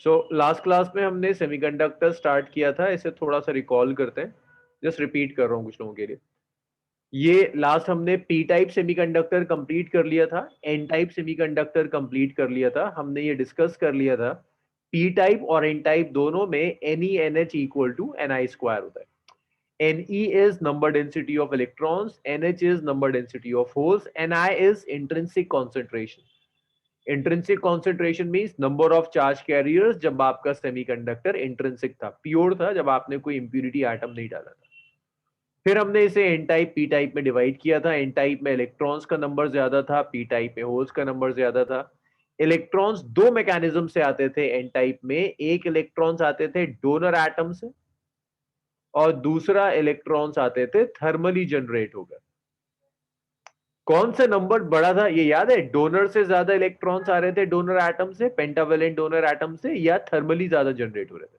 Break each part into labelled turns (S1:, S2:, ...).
S1: So last class में हमने semiconductor start किया था, इसे थोड़ा सा रिकॉल करते हैं। जस्ट रिपीट कर रहा हूँ कुछ लोगों के लिए। ये लास्ट हमने पी टाइप सेमीकंडक्टर कंप्लीट कर लिया था, एन टाइप सेमीकंडक्टर कंप्लीट कर लिया था। हमने ये डिस्कस कर लिया था पी टाइप और एन टाइप दोनों में n e n h equal to n i square होता है। Ne is number density of electrons, NH is number density of holes, Ni is intrinsic concentration. Intrinsic concentration means number of charge carriers जब आपका semiconductor intrinsic था, pure था, जब आपने कोई impurity atom नहीं डाला था। फिर हमने इसे एन टाइप पी टाइप में डिवाइड किया था। एन टाइप में इलेक्ट्रॉन्स का नंबर ज्यादा था, पी टाइप में होल्स का नंबर ज्यादा था। इलेक्ट्रॉन्स दो मैकेनिज्म से आते थे एन टाइप में। एक इलेक्ट्रॉन्स आते थे डोनर एटम से और दूसरा इलेक्ट्रॉन्स आते थे थर्मली जनरेट होकर। कौन सा नंबर बड़ा था ये याद है? डोनर से ज्यादा इलेक्ट्रॉन्स आ रहे थे डोनर एटम से, पेंटावेलेंट डोनर एटम से, या थर्मली ज्यादा जनरेट हो रहे थे?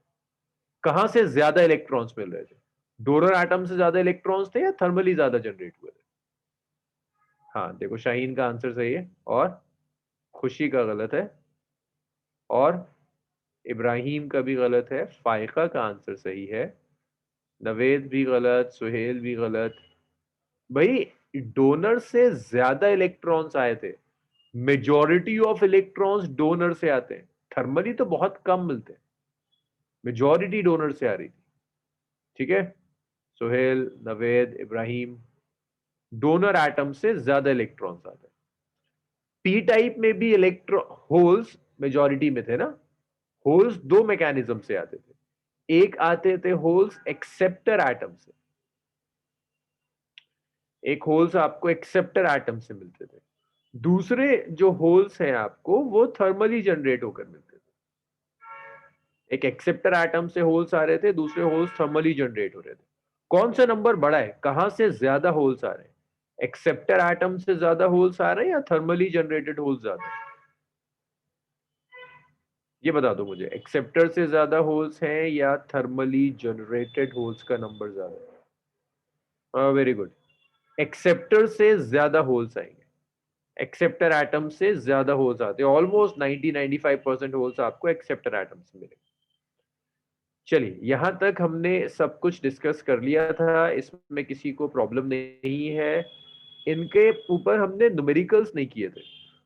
S1: कहां से ज्यादा इलेक्ट्रॉन्स मिल रहे थे? डोनर एटम से ज्यादा इलेक्ट्रॉन्स थे या थर्मली ज्यादा जनरेट हुए थे? हाँ देखो, शाहीन का आंसर सही है और खुशी का गलत है और इब्राहिम का भी गलत है। फाइका का आंसर सही है। नवेद भी गलत, सुहेल भी गलत। भाई, डोनर से ज्यादा इलेक्ट्रॉन्स आए थे। मेजॉरिटी ऑफ इलेक्ट्रॉन्स डोनर से आते हैं, थर्मली तो बहुत कम मिलते हैं। मेजॉरिटी डोनर से आ रही थी। ठीक है, सुहेल, नवेद, इब्राहिम, डोनर एटम से ज्यादा इलेक्ट्रॉन्स आते हैं। पी टाइप में भी इलेक्ट्रो होल्स मेजॉरिटी में थे ना। होल्स दो मैकेनिज्म से आते थे। एक आते थे होल्स एक्सेप्टर एटम से, एक होल्स आपको एक्सेप्टर एटम से मिलते थे। दूसरे जो होल्स हैं आपको वो थर्मली जनरेट होकर मिलते थे। एक एक्सेप्टर एटम से होल्स आ रहे थे, दूसरे होल्स थर्मली जनरेट हो रहे थे। कौन सा नंबर बड़ा है? कहां से ज्यादा होल्स आ रहे हैं? एक्सेप्टर एटम से ज्यादा होल्स आ रहे हैं या थर्मली जनरेटेड होल्स ज्यादा? ये बता दो मुझे, एक्सेप्टर से ज्यादा होल्स हैं या थर्मली जनरेटेड होल्स का नंबर ज्यादा है? वेरी गुड, एक्सेप्टर से ज्यादा होल्स आएंगे। एक्सेप्टर एटम से ज्यादा होल्स आते हैं। ऑलमोस्ट 90-95% होल्स आपको एक्सेप्टर एटम से मिलेंगे। चलिए, यहां तक हमने सब कुछ डिस्कस कर लिया था, इसमें किसी को प्रॉब्लम नहीं है। इनके ऊपर हमने न्यूमेरिकल्स नहीं किए थे,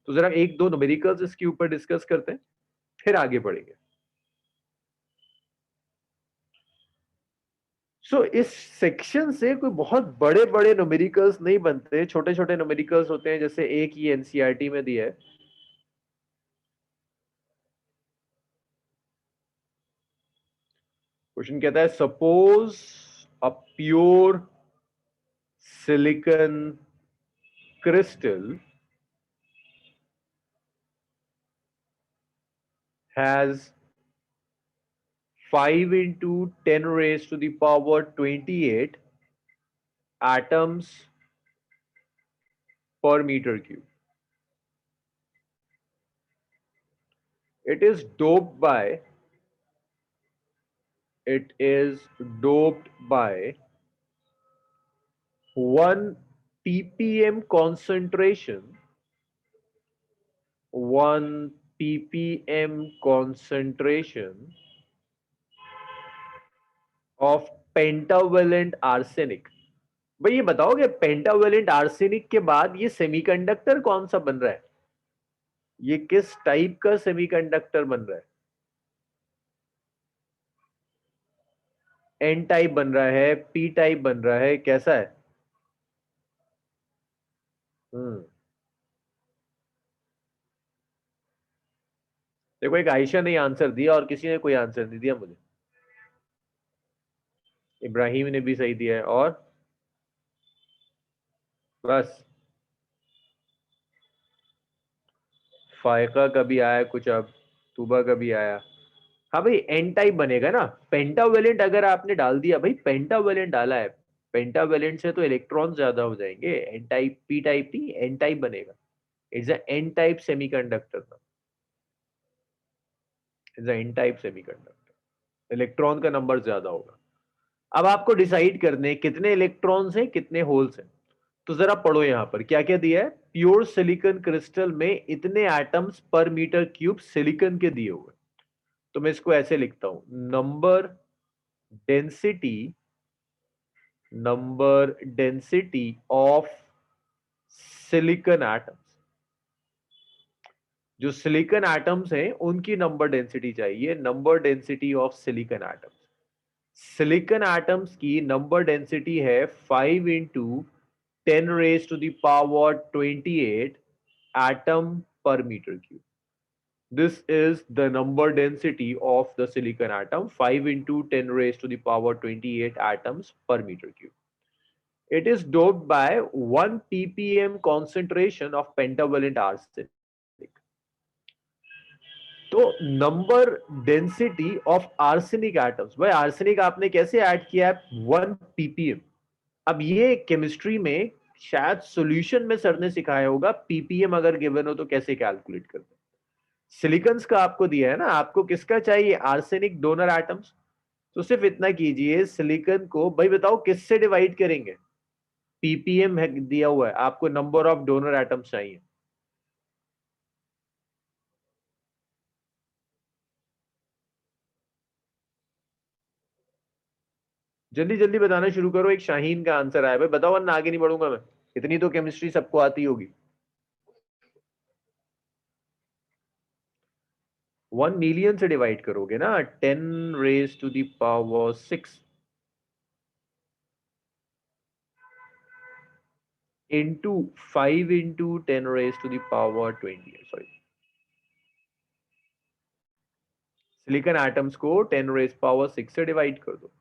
S1: तो जरा एक दो न्यूमेरिकल्स इसके ऊपर डिस्कस करते हैं, फिर आगे बढ़ेंगे। इस सेक्शन से कोई बहुत बड़े बड़े न्यूमेरिकल्स नहीं बनते, छोटे छोटे न्यूमेरिकल्स होते हैं। जैसे एक ही एनसीईआरटी में दिया है। क्वेश्चन कहता है suppose a pure silicon crystal has 5 into 10 raised to the power 28 atoms per meter cube. It is doped by it is doped by 1 ppm concentration, 1 ppm concentration of pentavalent arsenic. भाई ये बताओगे pentavalent arsenic के बाद ये semiconductor कौन सा बन रहा है? ये किस टाइप का सेमीकंडक्टर बन रहा है? एन टाइप बन रहा है, पी टाइप बन रहा है, कैसा है? हम्म देखो, एक आयशा ने आंसर दिया और किसी ने कोई आंसर नहीं दिया मुझे। इब्राहिम ने भी सही दिया है और बस फायका का भी आया कुछ, अब तूबा का भी आया। हाँ भाई, एन टाइप बनेगा ना। पेंटावेलेंट अगर आपने डाल दिया, भाई पेंटावेलेंट डाला है, पेंटावेलेंट से तो इलेक्ट्रॉन ज्यादा हो जाएंगे। एन टाइप पी टाइप नहीं, एन टाइप बनेगा। It's a N type semiconductor ना, it's a N type semiconductor. Electron का नंबर ज्यादा होगा। अब आपको डिसाइड करने कितने इलेक्ट्रॉन्स हैं कितने होल्स हैं। तो जरा पढ़ो यहां पर क्या क्या दिया है। प्योर सिलिकॉन क्रिस्टल में इतने atoms per metre cube silicon के दिए हुए। तो मैं इसको ऐसे लिखता हूं, number density of silicon atoms. जो सिलिकॉन एटम्स हैं उनकी नंबर डेंसिटी चाहिए, number density of silicon atoms. Silicon atoms की नंबर डेंसिटी है 5 × 10⁻⁸ atom per metre cube. This is the number density of the silicon atom, 5 × 10⁻28 atoms per meter cube. It is doped by 1 ppm concentration of pentavalent arsenic. तो number density of arsenic atoms, भाई arsenic आपने कैसे add किया है, 1 ppm। अब ये chemistry में शायद सॉल्यूशन में सर ने सिखाया होगा, ppm अगर गिवन हो तो कैसे कैलकुलेट करते हैं। सिलिकॉन्स का आपको दिया है ना, आपको किसका चाहिए, आर्सेनिक डोनर एटम्स। तो सिर्फ इतना कीजिए, सिलिकॉन को भाई बताओ किससे डिवाइड करेंगे, पीपीएम है दिया हुआ है, आपको नंबर ऑफ डोनर एटम्स चाहिए। जल्दी जल्दी बताना शुरू करो। एक शाहीन का आंसर आया, भाई बताओ वरना आगे नहीं बढ़ूंगा मैं। इतनी तो केमिस्ट्री सबको आती होगी। 1 मिलियन से डिवाइड करोगे ना, 10⁻⁶ इंटू 5 × 10⁻20, सॉरी, सिलिकॉन एटम्स को 10⁻6 से डिवाइड कर दो।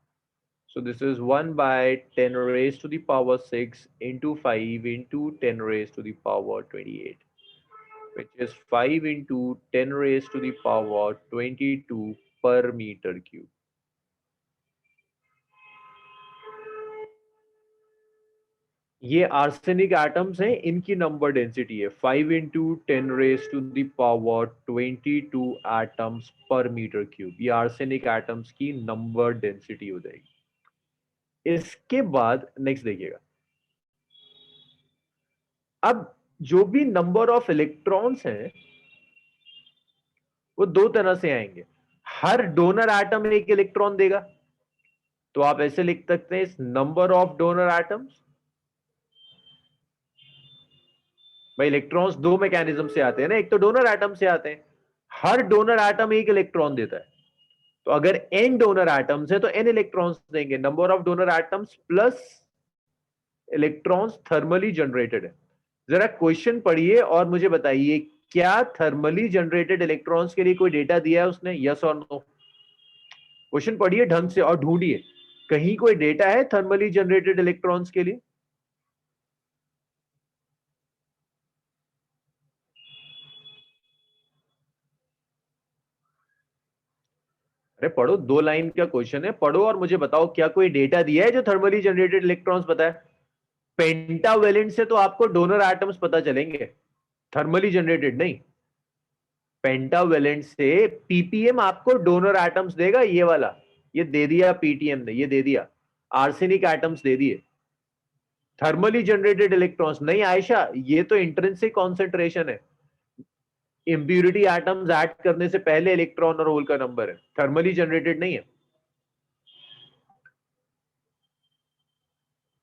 S1: So this is 1 by 10 raised to the power 6 into 5 into 10 raised to the power 28, which is 5 into 10 raised to the power 22 per meter cube. ये arsenic atoms हैं, इनकी number density है 5 into 10 raised to the power 22 atoms per metre cube. ये arsenic atoms की number density हो जाएगी। इसके बाद नेक्स्ट देखिएगा, अब जो भी नंबर ऑफ इलेक्ट्रॉन्स हैं वो दो तरह से आएंगे। हर डोनर एटम एक इलेक्ट्रॉन देगा, तो आप ऐसे लिख सकते हैं, नंबर ऑफ डोनर एटम्स। भाई इलेक्ट्रॉन्स दो मैकेनिज्म से आते हैं ना, एक तो डोनर एटम से आते हैं, हर डोनर एटम एक इलेक्ट्रॉन देता है। तो अगर n डोनर एटम्स है तो n इलेक्ट्रॉन्स देंगे, number of donor atoms plus electrons thermally generated है। जरा क्वेश्चन पढ़िए और मुझे बताइए, क्या थर्मली जनरेटेड इलेक्ट्रॉन्स के लिए कोई डेटा दिया है उसने, यस और नो। क्वेश्चन पढ़िए ढंग से और ढूंढिए, कहीं कोई डेटा है थर्मली जनरेटेड इलेक्ट्रॉन्स के लिए। अरे पढ़ो, 2 लाइन का क्वेश्चन है, पढ़ो और मुझे बताओ क्या कोई डेटा दिया है जो थर्मली जनरेटेड इलेक्ट्रॉन्स बताए। पेंटावेलेंट से तो आपको डोनर एटम्स पता चलेंगे, थर्मली जनरेटेड नहीं। पेंटावेलेंट से पीपीएम आपको डोनर एटम्स देगा, ये वाला, ये दे दिया पीटीएम ने, ये दे दिया आर्सेनिक एटम्स दे दिए। थर्मली जनरेटेड इलेक्ट्रॉन्स नहीं आयशा, ये तो इंट्रिंसिक कॉन्सेंट्रेशन है, इंप्यूरिटी एटम्स ऐड करने से पहले इलेक्ट्रॉन और होल का नंबर है, थर्मली जनरेटेड नहीं है।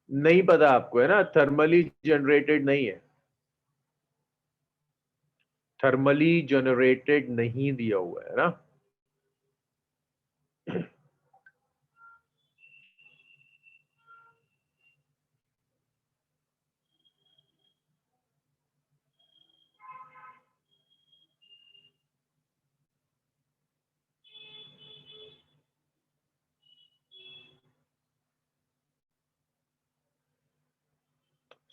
S1: नहीं पता आपको है ना, थर्मली जनरेटेड नहीं है, थर्मली जनरेटेड नहीं दिया हुआ है ना।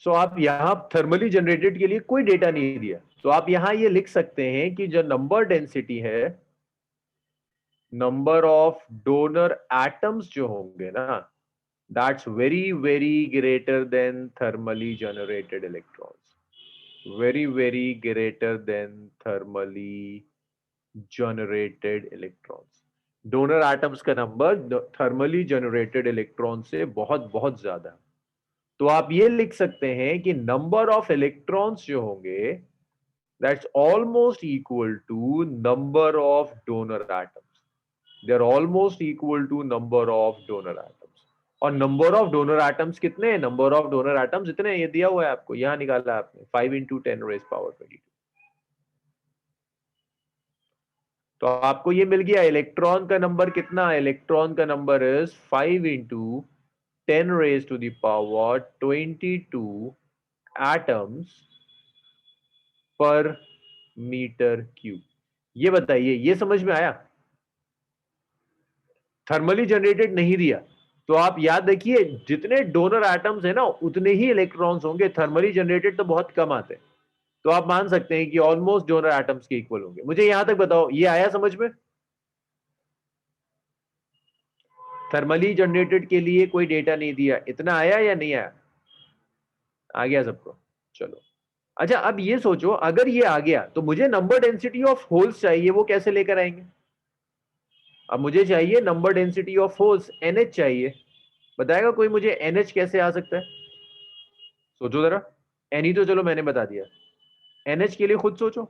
S1: सो आप यहां थर्मली जनरेटेड के लिए कोई डेटा नहीं दिया, तो आप यहां ये लिख सकते हैं कि जो नंबर डेंसिटी है, नंबर ऑफ डोनर एटम्स जो होंगे ना, that's very very greater than thermally generated electrons, very very greater than thermally generated electrons. Donor atoms का नंबर थर्मली जनरेटेड इलेक्ट्रॉन से बहुत बहुत ज्यादा। तो आप ये लिख सकते हैं कि नंबर ऑफ इलेक्ट्रॉन्स जो होंगे, that's almost equal to number of donor atoms. They are almost equal to number of donor atoms. और नंबर ऑफ डोनर एटम्स कितने हैं? नंबर ऑफ डोनर एटम्स इतने हैं, ये दिया हुआ है आपको, यहां निकाला आपने 5 × 10⁻²²। तो आपको ये मिल गया। इलेक्ट्रॉन का नंबर कितना है? इलेक्ट्रॉन का number is 5 × 10⁻²² atoms per metre cube. ये बताइए, ये समझ में आया? थर्मली जनरेटेड नहीं दिया तो आप याद रखिए, जितने डोनर एटम्स है ना उतने ही इलेक्ट्रॉन्स होंगे। थर्मली जनरेटेड तो बहुत कम आते हैं, तो आप मान सकते हैं कि ऑलमोस्ट डोनर एटम्स के इक्वल होंगे। मुझे यहां तक बताओ, ये आया समझ में? थर्मली जनरेटेड के लिए कोई डेटा नहीं दिया, इतना आया या नहीं आया? आ गया सबको? चलो। अच्छा, अब ये सोचो, अगर ये आ गया तो मुझे नंबर डेंसिटी ऑफ होल्स चाहिए, वो कैसे लेकर आएंगे? अब मुझे चाहिए number density of holes, NH चाहिए। बताएगा कोई मुझे NH कैसे आ सकता है? सोचो जरा। NE तो चलो मैंने बता दिया, NH के लिए खुद सोचो।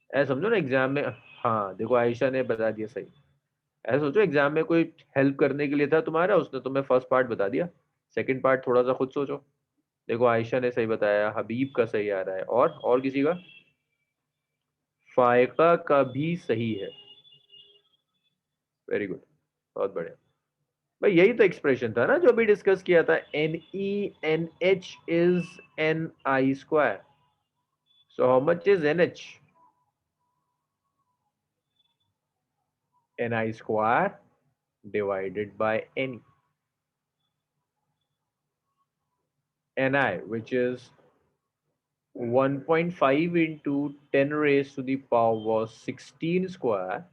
S1: ऐसा समझो ना एग्जाम में, हाँ देखो आयशा ने बता दिया सही। ऐसा सोचो एग्जाम में कोई हेल्प करने के लिए था तुम्हारा, उसने तुम्हें फर्स्ट पार्ट बता दिया, सेकंड पार्ट थोड़ा सा खुद सोचो। देखो आयशा ने सही बताया, हबीब का सही आ रहा है, और किसी का? फायका का भी सही है। वेरी गुड, बहुत बढ़िया। भाई यही तो एक्सप्रेशन था ना जो अभी डिस्कस किया था, NeNH is Ni²। So how much is NH? Ni² divided by Ni. Ni, which is 1.5 into 10 raised to the power 16 square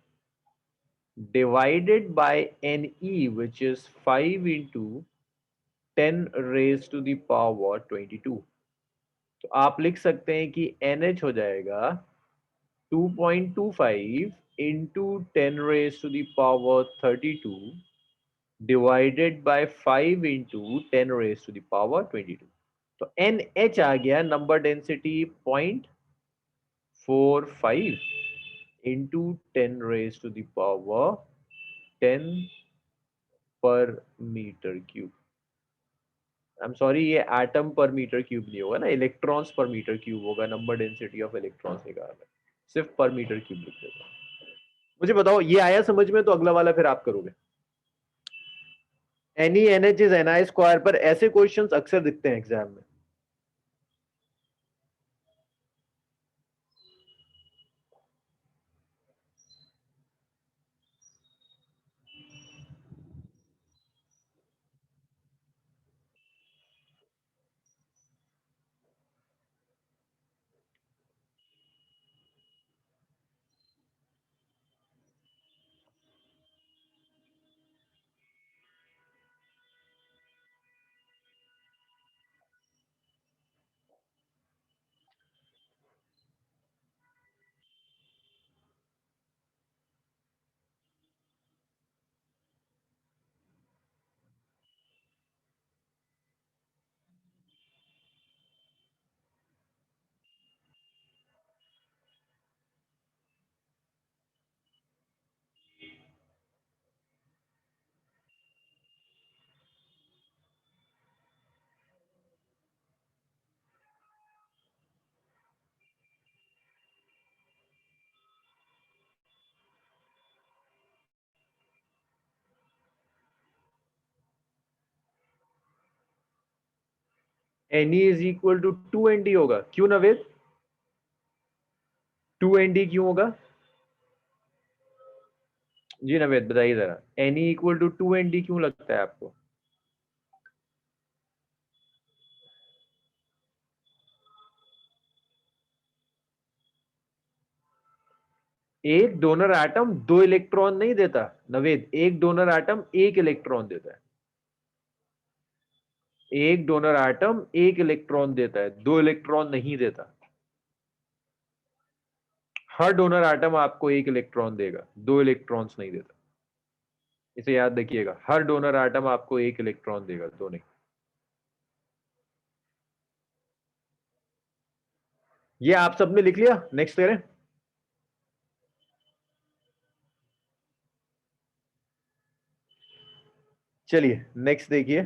S1: divided by Ne, which is 5 into 10 raised to the power 22। तो आप लिख सकते हैं कि NH हो जाएगा 2.25 into 10 raised to the power 32 divided by 5 into 10 raised to the power 22। तो NH आ गया number density 0.45 into 10 raised to the power 10 per metre cube. I am sorry, ये एटम पर मीटर क्यूब नहीं होगा ना, electrons per metre cube होगा। Number density of electrons निकालना, सिर्फ पर मीटर क्यूब लिख देता। मुझे बताओ ये आया समझ में? तो अगला वाला फिर आप करोगे। NeNH is Ni² पर ऐसे क्वेश्चंस अक्सर दिखते हैं एग्जाम में। Ne is equal to 2Nd होगा, क्यों नवेद? 2Nd क्यों होगा? जी नवेद बताइए जरा, Ne इक्वल टू 2Nd क्यों लगता है आपको? एक डोनर एटम दो इलेक्ट्रॉन नहीं देता नवेद, एक डोनर एटम एक इलेक्ट्रॉन देता है। एक डोनर एटम एक इलेक्ट्रॉन देता है, दो इलेक्ट्रॉन नहीं देता। हर डोनर एटम आपको एक इलेक्ट्रॉन देगा, दो इलेक्ट्रॉन्स नहीं देता। इसे याद रखिएगा, हर डोनर एटम आपको एक इलेक्ट्रॉन देगा, दो नहीं। ये आप सबने लिख लिया? नेक्स्ट करें। चलिए नेक्स्ट देखिए,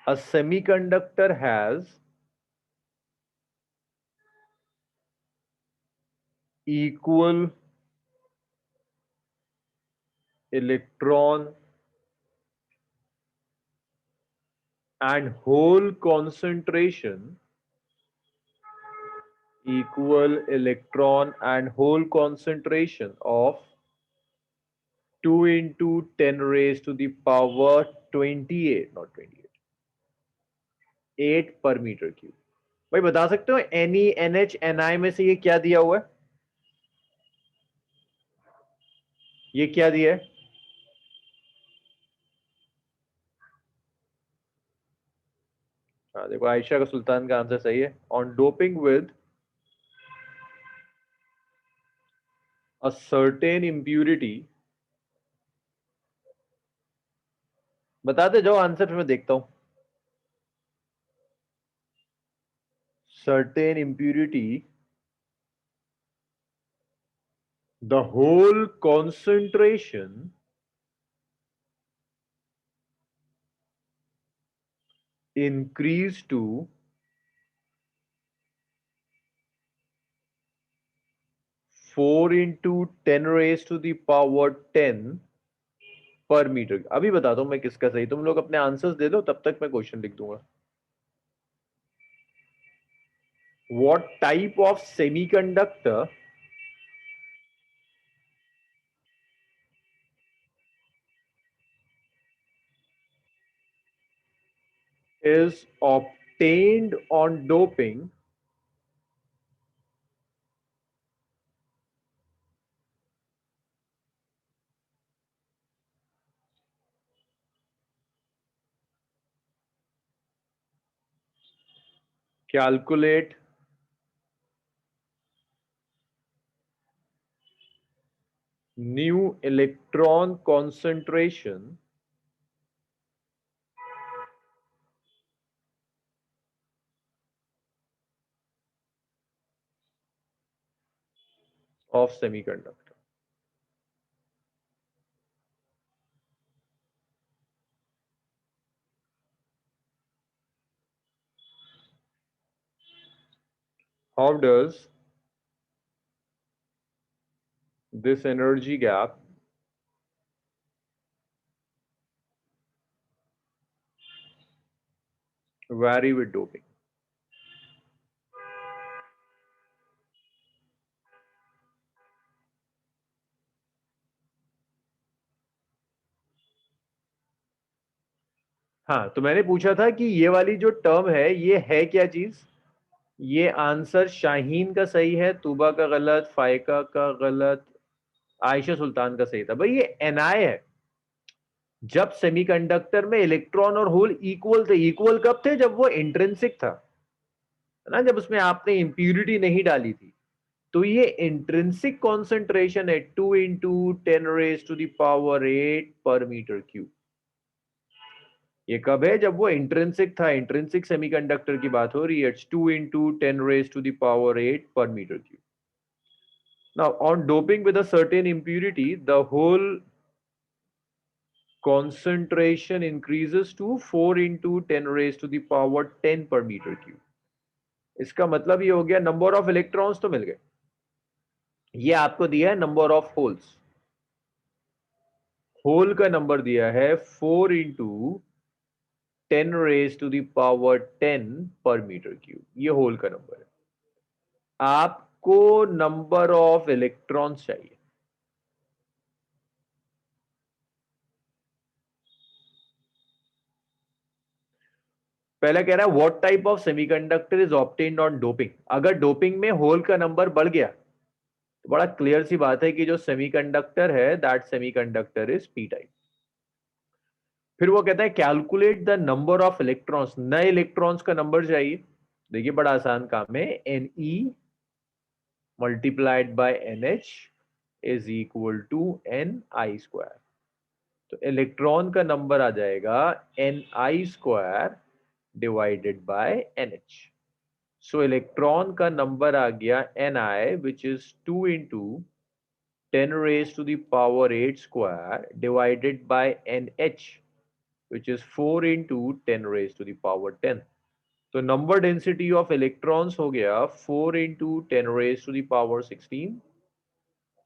S1: a semiconductor has equal electron and hole concentration, equal electron and hole concentration of 2 into 10 raised to the power 28, not 28, 8 per metre cube. भाई बता सकते हो एनई एनएच एनआई में से ये क्या दिया हुआ है? ये क्या दिया है? हाँ देखो, आयशा का सुल्तान का आंसर सही है। On doping with a certain impurity, बताते जाओ आंसर फिर मैं देखता हूं। Certain impurity, the hole concentration increase to 4 into 10 raised to the power 10 per metre. अभी बताता हूं मैं किसका सही, तुम लोग अपने आंसर्स दे दो तब तक मैं क्वेश्चन लिख दूंगा। What type of semiconductor is obtained on doping calculate new electron concentration of semiconductor? How does this energy gap vary with doping? हाँ, तो मैंने पूछा था कि ये वाली जो टर्म है ये क्या चीज? ये आंसर शाहीन का सही है, तूबा का गलत, फायका का गलत, आयशा सुल्तान का सही था। भाई ये एनआई है। जब सेमीकंडक्टर में इलेक्ट्रॉन और होल इक्वल थे, इक्वल कब थे? जब वो इंट्रिंसिक था, है ना, जब उसमें आपने इंप्यूरिटी नहीं डाली थी। तो ये इंट्रिंसिक कॉन्सेंट्रेशन है 2 into 10 raise to the power 8 per metre cube. ये कब है? जब वो इंट्रिंसिक था, इंट्रिंसिक सेमीकंडक्टर की बात हो रही है। It's 2 into 10 raise to the power 8 per metre cube. Now on doping with a certain impurity, the hole concentration increases to 4 into 10 raised to the power 10 per meter cube। इसका मतलब ये हो गया नंबर ऑफ इलेक्ट्रॉन्स तो मिल गए, ये आपको दिया है नंबर ऑफ होल्स। होल का नंबर दिया है 4 into 10 raise to the power 10 per metre cube, ये होल का नंबर है। आपको नंबर ऑफ इलेक्ट्रॉन्स चाहिए। पहला कह रहा है what type of semiconductor is obtained on doping. अगर डोपिंग में होल का नंबर बढ़ गया तो बड़ा क्लियर सी बात है कि जो सेमीकंडक्टर है that semiconductor is P type. फिर वो कहता है calculate the number of electrons, नए इलेक्ट्रॉन्स का नंबर चाहिए। देखिए बड़ा आसान काम है, n e multiplied by n h is equal to n i square. तो इलेक्ट्रॉन का नंबर आ जाएगा n i square divided by n h. So electron का नंबर आ गया Ni, which is 2 into 10 raised to the power 8 square divided by NH, which is 4 into 10 raised to the power 10. तो number density of electrons हो गया 4 into 10 raised to the power 16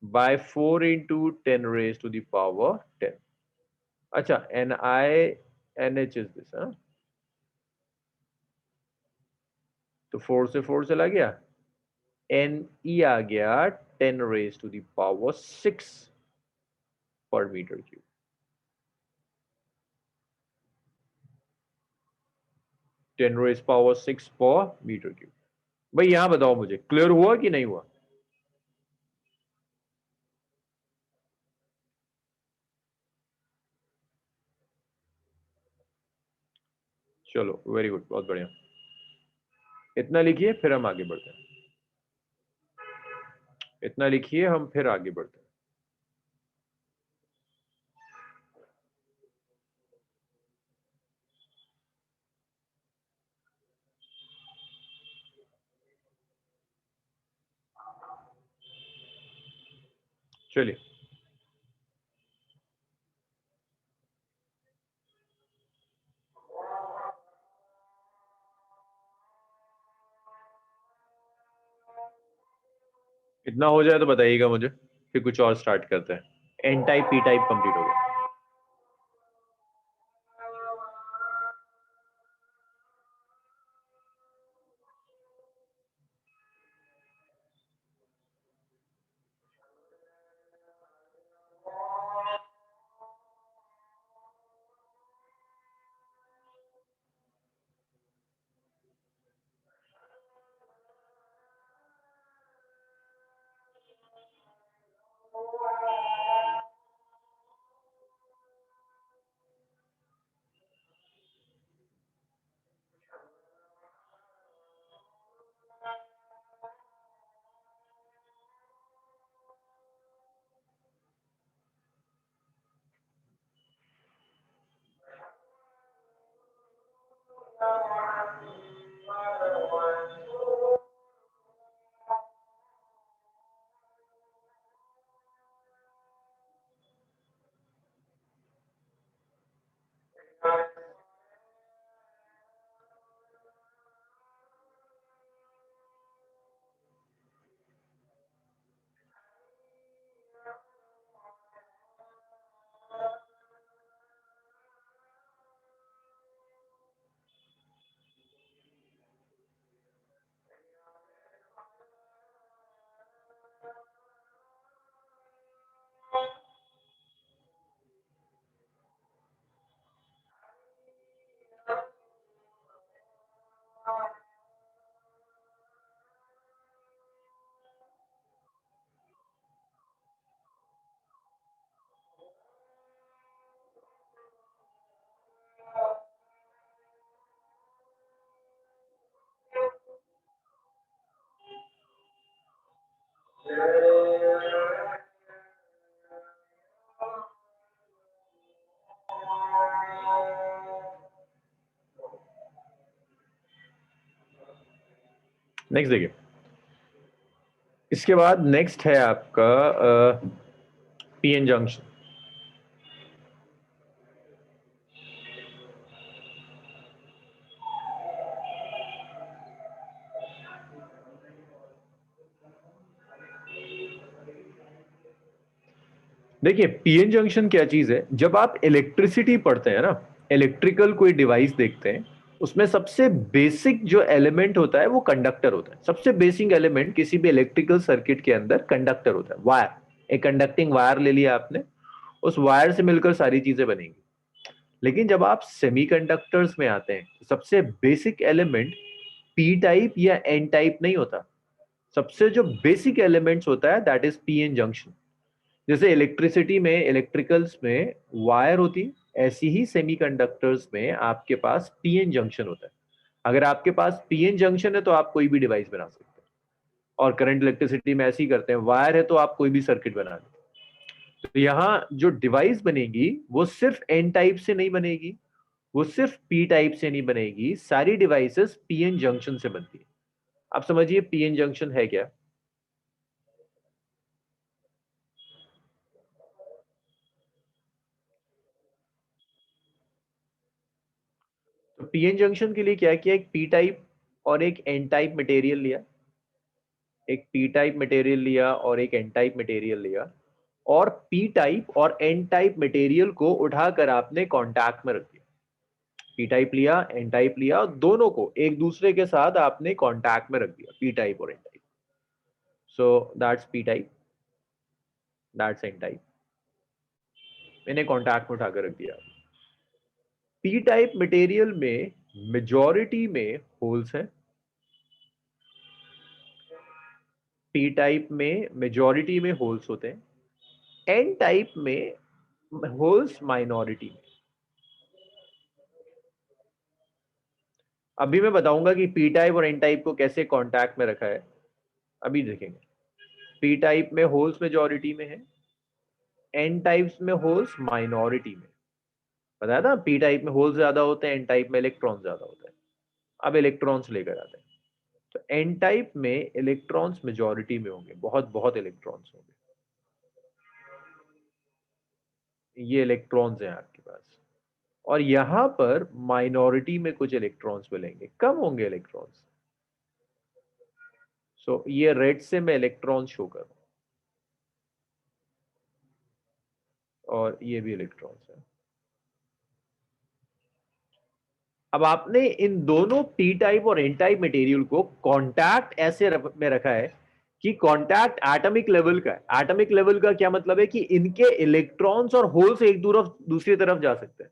S1: by 4 into 10 raised to the power 10. अच्छा, NH is this, हाँ? तो 4 से 4 चला गया, Ne आ गया 10 raised to the power 6 per meter cube. Ten raise power 6 per metre cube. भाई यहां बताओ मुझे क्लियर हुआ कि नहीं हुआ? चलो वेरी गुड, बहुत बढ़िया। इतना लिखिए फिर हम आगे बढ़ते हैं। इतना लिखिए, हम फिर आगे बढ़ते हैं। चलिए, इतना हो जाए तो बताइएगा मुझे, फिर कुछ और स्टार्ट करते हैं। N type P type complete हो गया। नेक्स्ट देखिए, इसके बाद नेक्स्ट है आपका पीएन जंक्शन। देखिए पीएन जंक्शन क्या चीज है, जब आप इलेक्ट्रिसिटी पढ़ते हैं ना, इलेक्ट्रिकल कोई डिवाइस देखते हैं, उसमें सबसे बेसिक जो एलिमेंट होता है वो कंडक्टर होता है। सबसे बेसिक एलिमेंट किसी भी इलेक्ट्रिकल सर्किट के अंदर कंडक्टर होता है, वायर। एक कंडक्टिंग वायर ले लिया आपने, उस वायर से मिलकर सारी चीजें बनेंगी। लेकिन जब आप सेमीकंडक्टर्स में आते हैं, सबसे बेसिक एलिमेंट पी टाइप या एन टाइप नहीं होता। सबसे जो बेसिक एलिमेंट्स होता है दैट इज पीएन जंक्शन। जैसे इलेक्ट्रिसिटी में, इलेक्ट्रिकल्स में वायर होती, ऐसी ही सेमीकंडक्टर्स में आपके पास पीएन जंक्शन होता है। अगर आपके पास पीएन जंक्शन है तो आप कोई भी डिवाइस बना सकते हैं। और करंट इलेक्ट्रिसिटी में ऐसे ही करते हैं, वायर है तो आप कोई भी सर्किट बना लेते हैं। तो यहाँ जो डिवाइस बनेगी वो सिर्फ एन टाइप से नहीं बनेगी, वो सिर्फ पी टाइप से नहीं बनेगी, सारी डिवाइसेस पीएन जंक्शन से बनती है। आप समझिए पीएन जंक्शन है क्या? तो पीएन जंक्शन के लिए क्या किया, एक पी टाइप और एक एन टाइप मटेरियल लिया, एक पी टाइप मटेरियल लिया और एक एन टाइप मटेरियल लिया, और पी टाइप और एन टाइप मटेरियल को उठाकर आपने कांटेक्ट में रख दिया। पी टाइप लिया, एन टाइप लिया, दोनों को एक दूसरे के साथ आपने कांटेक्ट में रख दिया, पी टाइप और N type. So that's P type, that's N type, मैंने कांटेक्ट में उठाकर रख दिया। पी टाइप मटेरियल में मेजॉरिटी में होल्स हैं, पी टाइप में मेजॉरिटी में होल्स होते हैं, एन टाइप में होल्स माइनॉरिटी में। अभी मैं बताऊंगा कि पी टाइप और एन टाइप को कैसे कांटेक्ट में रखा है, अभी देखेंगे। पी टाइप में होल्स मेजॉरिटी में है, एन टाइप्स में होल्स माइनॉरिटी में। बताया था पी टाइप में होल्स ज्यादा होते हैं, एन टाइप में इलेक्ट्रॉन ज्यादा होते हैं। अब इलेक्ट्रॉन्स लेकर आते हैं। तो एन टाइप में इलेक्ट्रॉन्स मेजॉरिटी में होंगे, बहुत बहुत इलेक्ट्रॉन्स होंगे। ये इलेक्ट्रॉन्स हैं आपके पास, और यहां पर माइनॉरिटी में कुछ इलेक्ट्रॉन्स मिलेंगे, कम होंगे इलेक्ट्रॉन्स। सो ये रेड से मैं इलेक्ट्रॉन शो कर रहा हूं, और ये भी इलेक्ट्रॉन्स है। अब आपने इन दोनों पी टाइप और एन टाइप मटेरियल को कांटेक्ट ऐसे में रखा है कि कांटेक्ट एटॉमिक लेवल का है। एटॉमिक लेवल का क्या मतलब है कि इनके इलेक्ट्रॉन्स और होल्स एक दूसरी तरफ जा सकते हैं।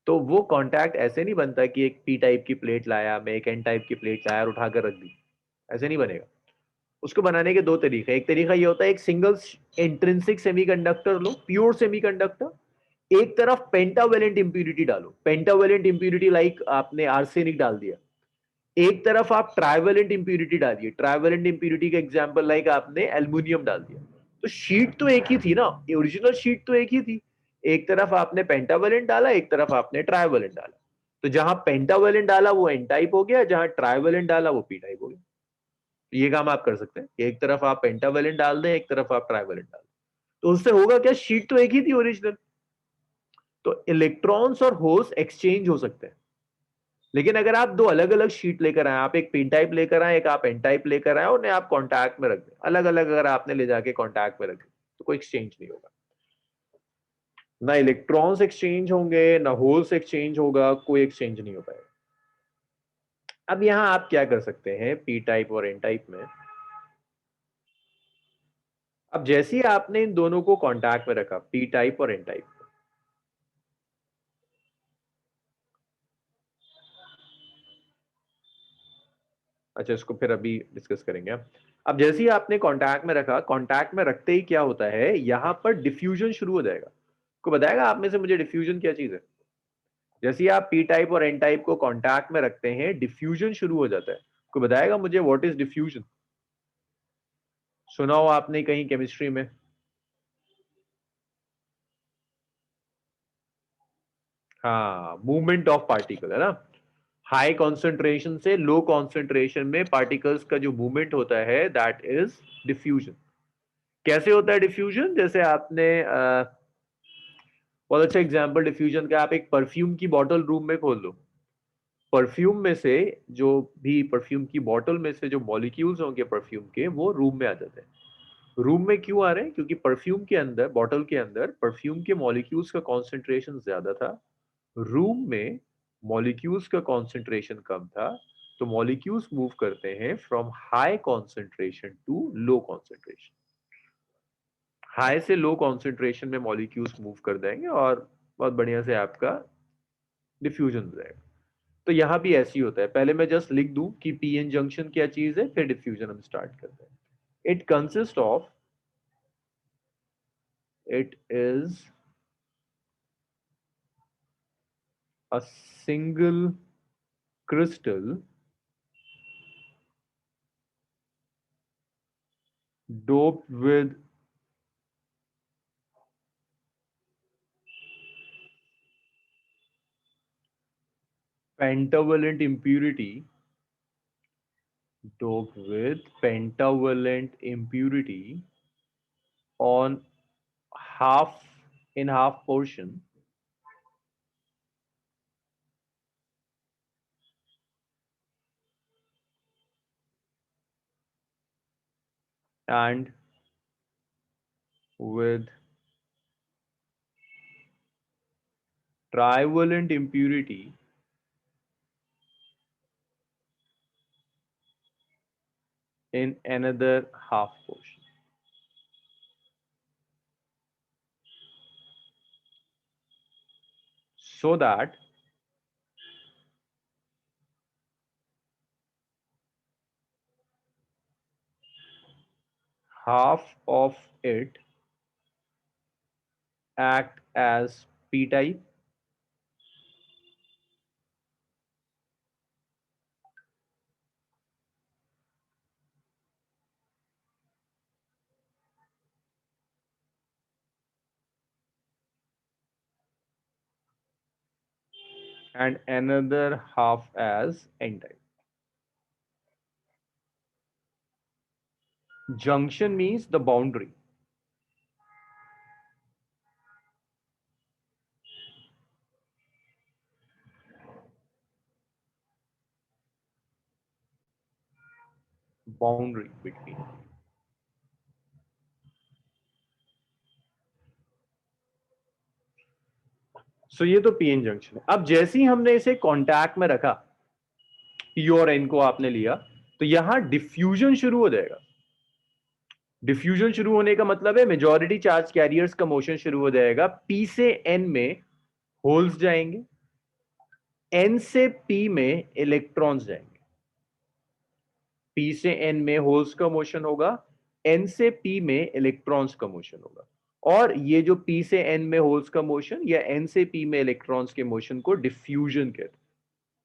S1: तो वो कांटेक्ट ऐसे नहीं बनता कि एक पी टाइप की प्लेट लाया, मैं एक एन टाइप की प्लेट लाया और उठाकर रख दी, ऐसे नहीं बनेगा। उसको बनाने के दो तरीके, एक तरीका ये होता है एक सिंगल इंट्रिंसिक सेमीकंडक्टर लो, प्योर सेमीकंडक्टर, एक तरफ पेंटावेलेंट इंप्यूरिटी डालो, पेंटावेलेंट इंप्यूरिटी लाइक आपने आर्सेनिक डाल दिया, एक तरफ आप ट्राइवेलेंट इंप्यूरिटी डालिए, ट्राइवेलेंट इंप्यूरिटी का एग्जांपल लाइक आपने एल्युमिनियम डाल दिया। तो शीट तो एक ही थी ना, ओरिजिनल शीट तो एक ही थी। एक तरफ आपने पेंटावेलेंट डाला, एक तरफ आपने ट्राइवेलेंट डाला। तो जहां पेंटावेलेंट डाला वो एन टाइप हो गया, जहां ट्राइवेलेंट डाला वो पी टाइप हो गया। ये काम आप कर सकते हैं, एक तरफ आप पेंटावेलेंट डाल दें, एक तरफ आप ट्राइवेलेंट डाल दें। तो उससे होगा क्या, शीट तो एक ही थी ओरिजिनल। तो इलेक्ट्रॉन्स और होल्स एक्सचेंज हो सकते हैं। लेकिन अगर आप दो अलग अलग शीट लेकर आए, आप एक पिन टाइप लेकर आए, एक आप एन टाइप लेकर आए, उन्हें आप कॉन्टैक्ट में रख दें, अलग अलग अगर आपने ले जाके कॉन्टैक्ट में रख दें, तो कोई एक्सचेंज नहीं होगा। ना इलेक्ट्रॉन्स एक्सचेंज होंगे, ना होल्स एक्सचेंज होगा, कोई एक्सचेंज नहीं हो पाएगा। अब यहां आप क्या कर सकते हैं पी टाइप और एन टाइप में, अब जैसे ही आपने इन दोनों को कॉन्टैक्ट में रखा, पी टाइप और एन टाइप, अच्छा इसको फिर अभी डिस्कस करेंगे। अब जैसे ही आपने कांटेक्ट में रखा, कांटेक्ट में रखते ही क्या होता है, यहां पर डिफ्यूजन शुरू हो जाएगा। को बताएगा आप में से मुझे डिफ्यूजन क्या चीज है? जैसे ही आप पी टाइप और एन टाइप को कांटेक्ट में रखते हैं, डिफ्यूजन शुरू हो जाता है। को बताएगा मुझे व्हाट इज डिफ्यूजन? सुना हो आपने कहीं केमिस्ट्री में? हाँ, मूवमेंट ऑफ पार्टिकल है ना। हाई कॉन्सेंट्रेशन से लो कॉन्सेंट्रेशन में पार्टिकल्स का जो मूवमेंट होता है, दैट इज डिफ्यूजन। कैसे होता है डिफ्यूजन? जैसे आपने बहुत अच्छा एग्जांपल डिफ्यूजन का, आप एक परफ्यूम की बॉटल रूम में खोल दो, परफ्यूम में से जो भी परफ्यूम की बॉटल में से जो मॉलिक्यूल्स होंगे परफ्यूम के, वो रूम में आ जाते हैं। रूम में क्यों आ रहे हैं? क्योंकि परफ्यूम के अंदर, बॉटल के अंदर परफ्यूम के मॉलिक्यूल्स का कॉन्सेंट्रेशन ज्यादा था, रूम में मॉलिक्यूल्स का कॉन्सेंट्रेशन कम था। तो मॉलिक्यूल्स मूव करते हैं from high concentration to low concentration. High से लो कॉन्सेंट्रेशन में मॉलिक्यूल्स मूव कर देंगे और बहुत बढ़िया से आपका डिफ्यूजन हो जाएगा। तो यहां भी ऐसे ही होता है। पहले मैं जस्ट लिख दूं कि पीएन जंक्शन क्या चीज है, फिर डिफ्यूजन हम स्टार्ट करते हैं। It consist of, it is a single crystal doped with pentavalent impurity dope with pentavalent impurity on half in half portion and with trivalent impurity in another half portion. So that half of it act as p-type and another half as n-type. Junction means the boundary. Boundary between. सो ये तो PN junction है। अब जैसे ही हमने इसे contact में रखा, P और एन को आपने लिया, तो यहां डिफ्यूजन शुरू हो जाएगा। डिफ्यूजन शुरू होने का मतलब है मेजॉरिटी चार्ज कैरियर्स का मोशन शुरू हो जाएगा। पी से एन में होल्स जाएंगे, एन से पी में इलेक्ट्रॉन्स जाएंगे। पी से एन में होल्स का मोशन होगा, एन से पी में इलेक्ट्रॉन्स का मोशन होगा। और ये जो पी से एन में होल्स का मोशन या एन से पी में इलेक्ट्रॉन्स के मोशन को डिफ्यूजन कहते हैं।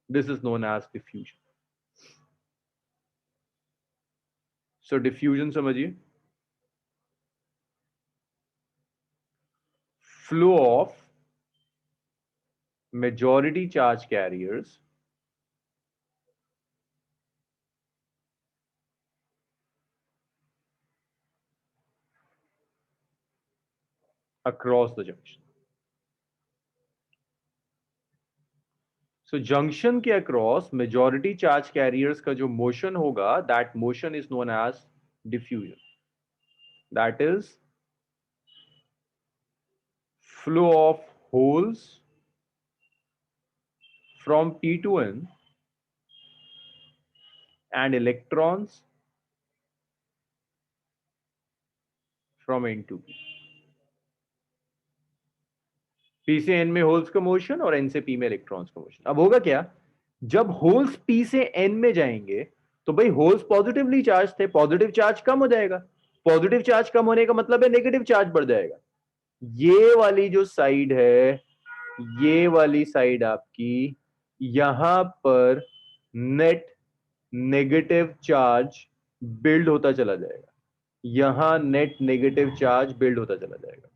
S1: This is known as diffusion. So diffusion समझिए, flow of majority charge carriers across the junction. So junction के across majority charge carriers का जो motion होगा, that motion is known as diffusion. That is flow of holes from P to N and electrons from N to P. P से N में holes का motion और N से P में electrons का मोशन। अब होगा क्या, जब होल्स P से N में जाएंगे तो भाई होल्स पॉजिटिवली चार्ज थे, पॉजिटिव चार्ज कम हो जाएगा। पॉजिटिव चार्ज कम होने का मतलब है नेगेटिव चार्ज बढ़ जाएगा। ये वाली जो साइड है, ये वाली साइड आपकी, यहां पर नेट नेगेटिव चार्ज बिल्ड होता चला जाएगा। यहां नेट नेगेटिव चार्ज बिल्ड होता चला जाएगा।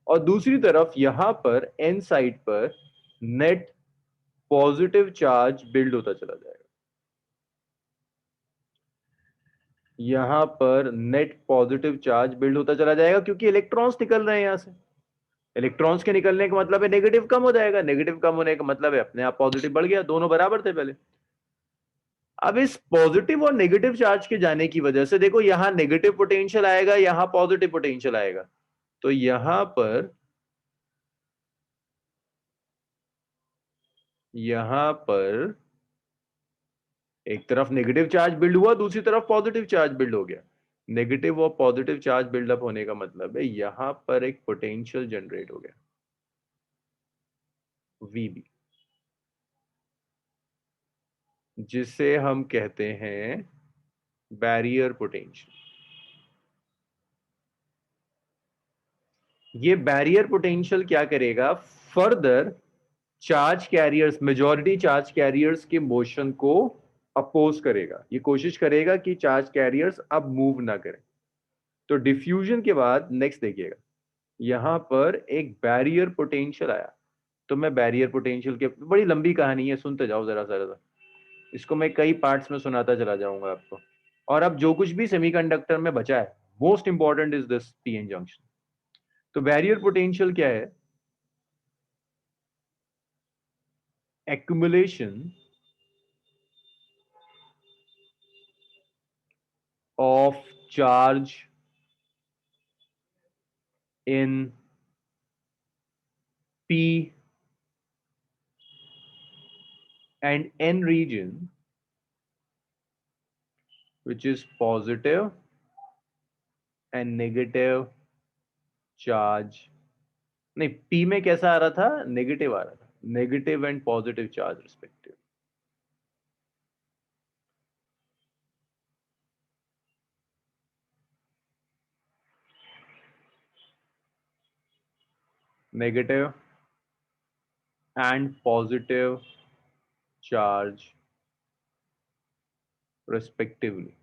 S1: और दूसरी तरफ यहां पर एन साइड पर नेट पॉजिटिव चार्ज बिल्ड होता चला जाएगा। यहां पर नेट पॉजिटिव चार्ज बिल्ड होता चला जाएगा क्योंकि इलेक्ट्रॉन्स निकल रहे हैं यहां से। इलेक्ट्रॉन्स के निकलने का मतलब है नेगेटिव कम हो जाएगा, नेगेटिव कम होने का मतलब है अपने आप पॉजिटिव बढ़ गया, दोनों बराबर थे पहले। अब इस पॉजिटिव और नेगेटिव चार्ज के जाने की वजह से देखो, यहां नेगेटिव पोटेंशियल आएगा, यहां पॉजिटिव पोटेंशियल आएगा। तो यहां पर एक तरफ नेगेटिव चार्ज बिल्ड हुआ, दूसरी तरफ पॉजिटिव चार्ज बिल्ड हो गया। नेगेटिव और पॉजिटिव चार्ज बिल्डअप होने का मतलब है यहां पर एक पोटेंशियल जनरेट हो गया, वीबी, जिसे हम कहते हैं बैरियर पोटेंशियल। ये बैरियर पोटेंशियल क्या करेगा, further charge carriers, majority charge carriers के मोशन को अपोज करेगा। ये कोशिश करेगा कि चार्ज कैरियर्स अब मूव ना करें। तो डिफ्यूजन के बाद नेक्स्ट देखिएगा, यहां पर एक बैरियर पोटेंशियल आया। तो मैं बैरियर पोटेंशियल के, बड़ी लंबी कहानी है, सुनते जाओ जरा जरा, इसको मैं कई पार्ट्स में सुनाता चला जाऊंगा आपको। और अब जो कुछ भी सेमीकंडक्टर में बचा है, most important is this PN junction. तो बैरियर पोटेंशियल क्या है? accumulation of charge in P and N region, which is positive and negative charge. नहीं, P में कैसा आ रहा था? नेगेटिव आ रहा था, negative and positive charge respective. Negative and positive charge respectively.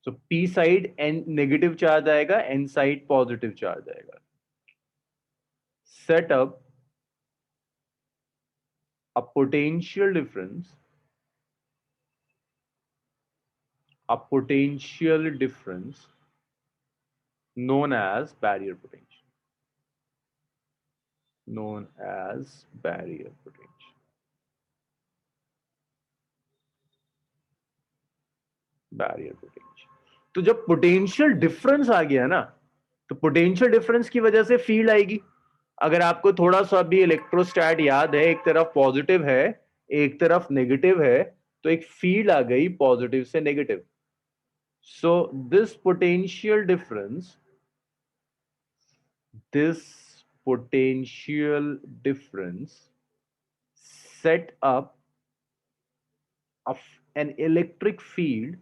S1: So P side N negative charge आएगा, N side positive charge आएगा. Set up a potential difference known as barrier potential. Known as barrier potential. Barrier potential. तो जब potential difference आ गया ना, तो potential difference की वजह से फील्ड आएगी। अगर आपको थोड़ा सा भी इलेक्ट्रोस्टैट याद है, एक तरफ पॉजिटिव है, एक तरफ नेगेटिव है, तो एक फील्ड आ गई पॉजिटिव से negative. So this potential difference set up of an electric field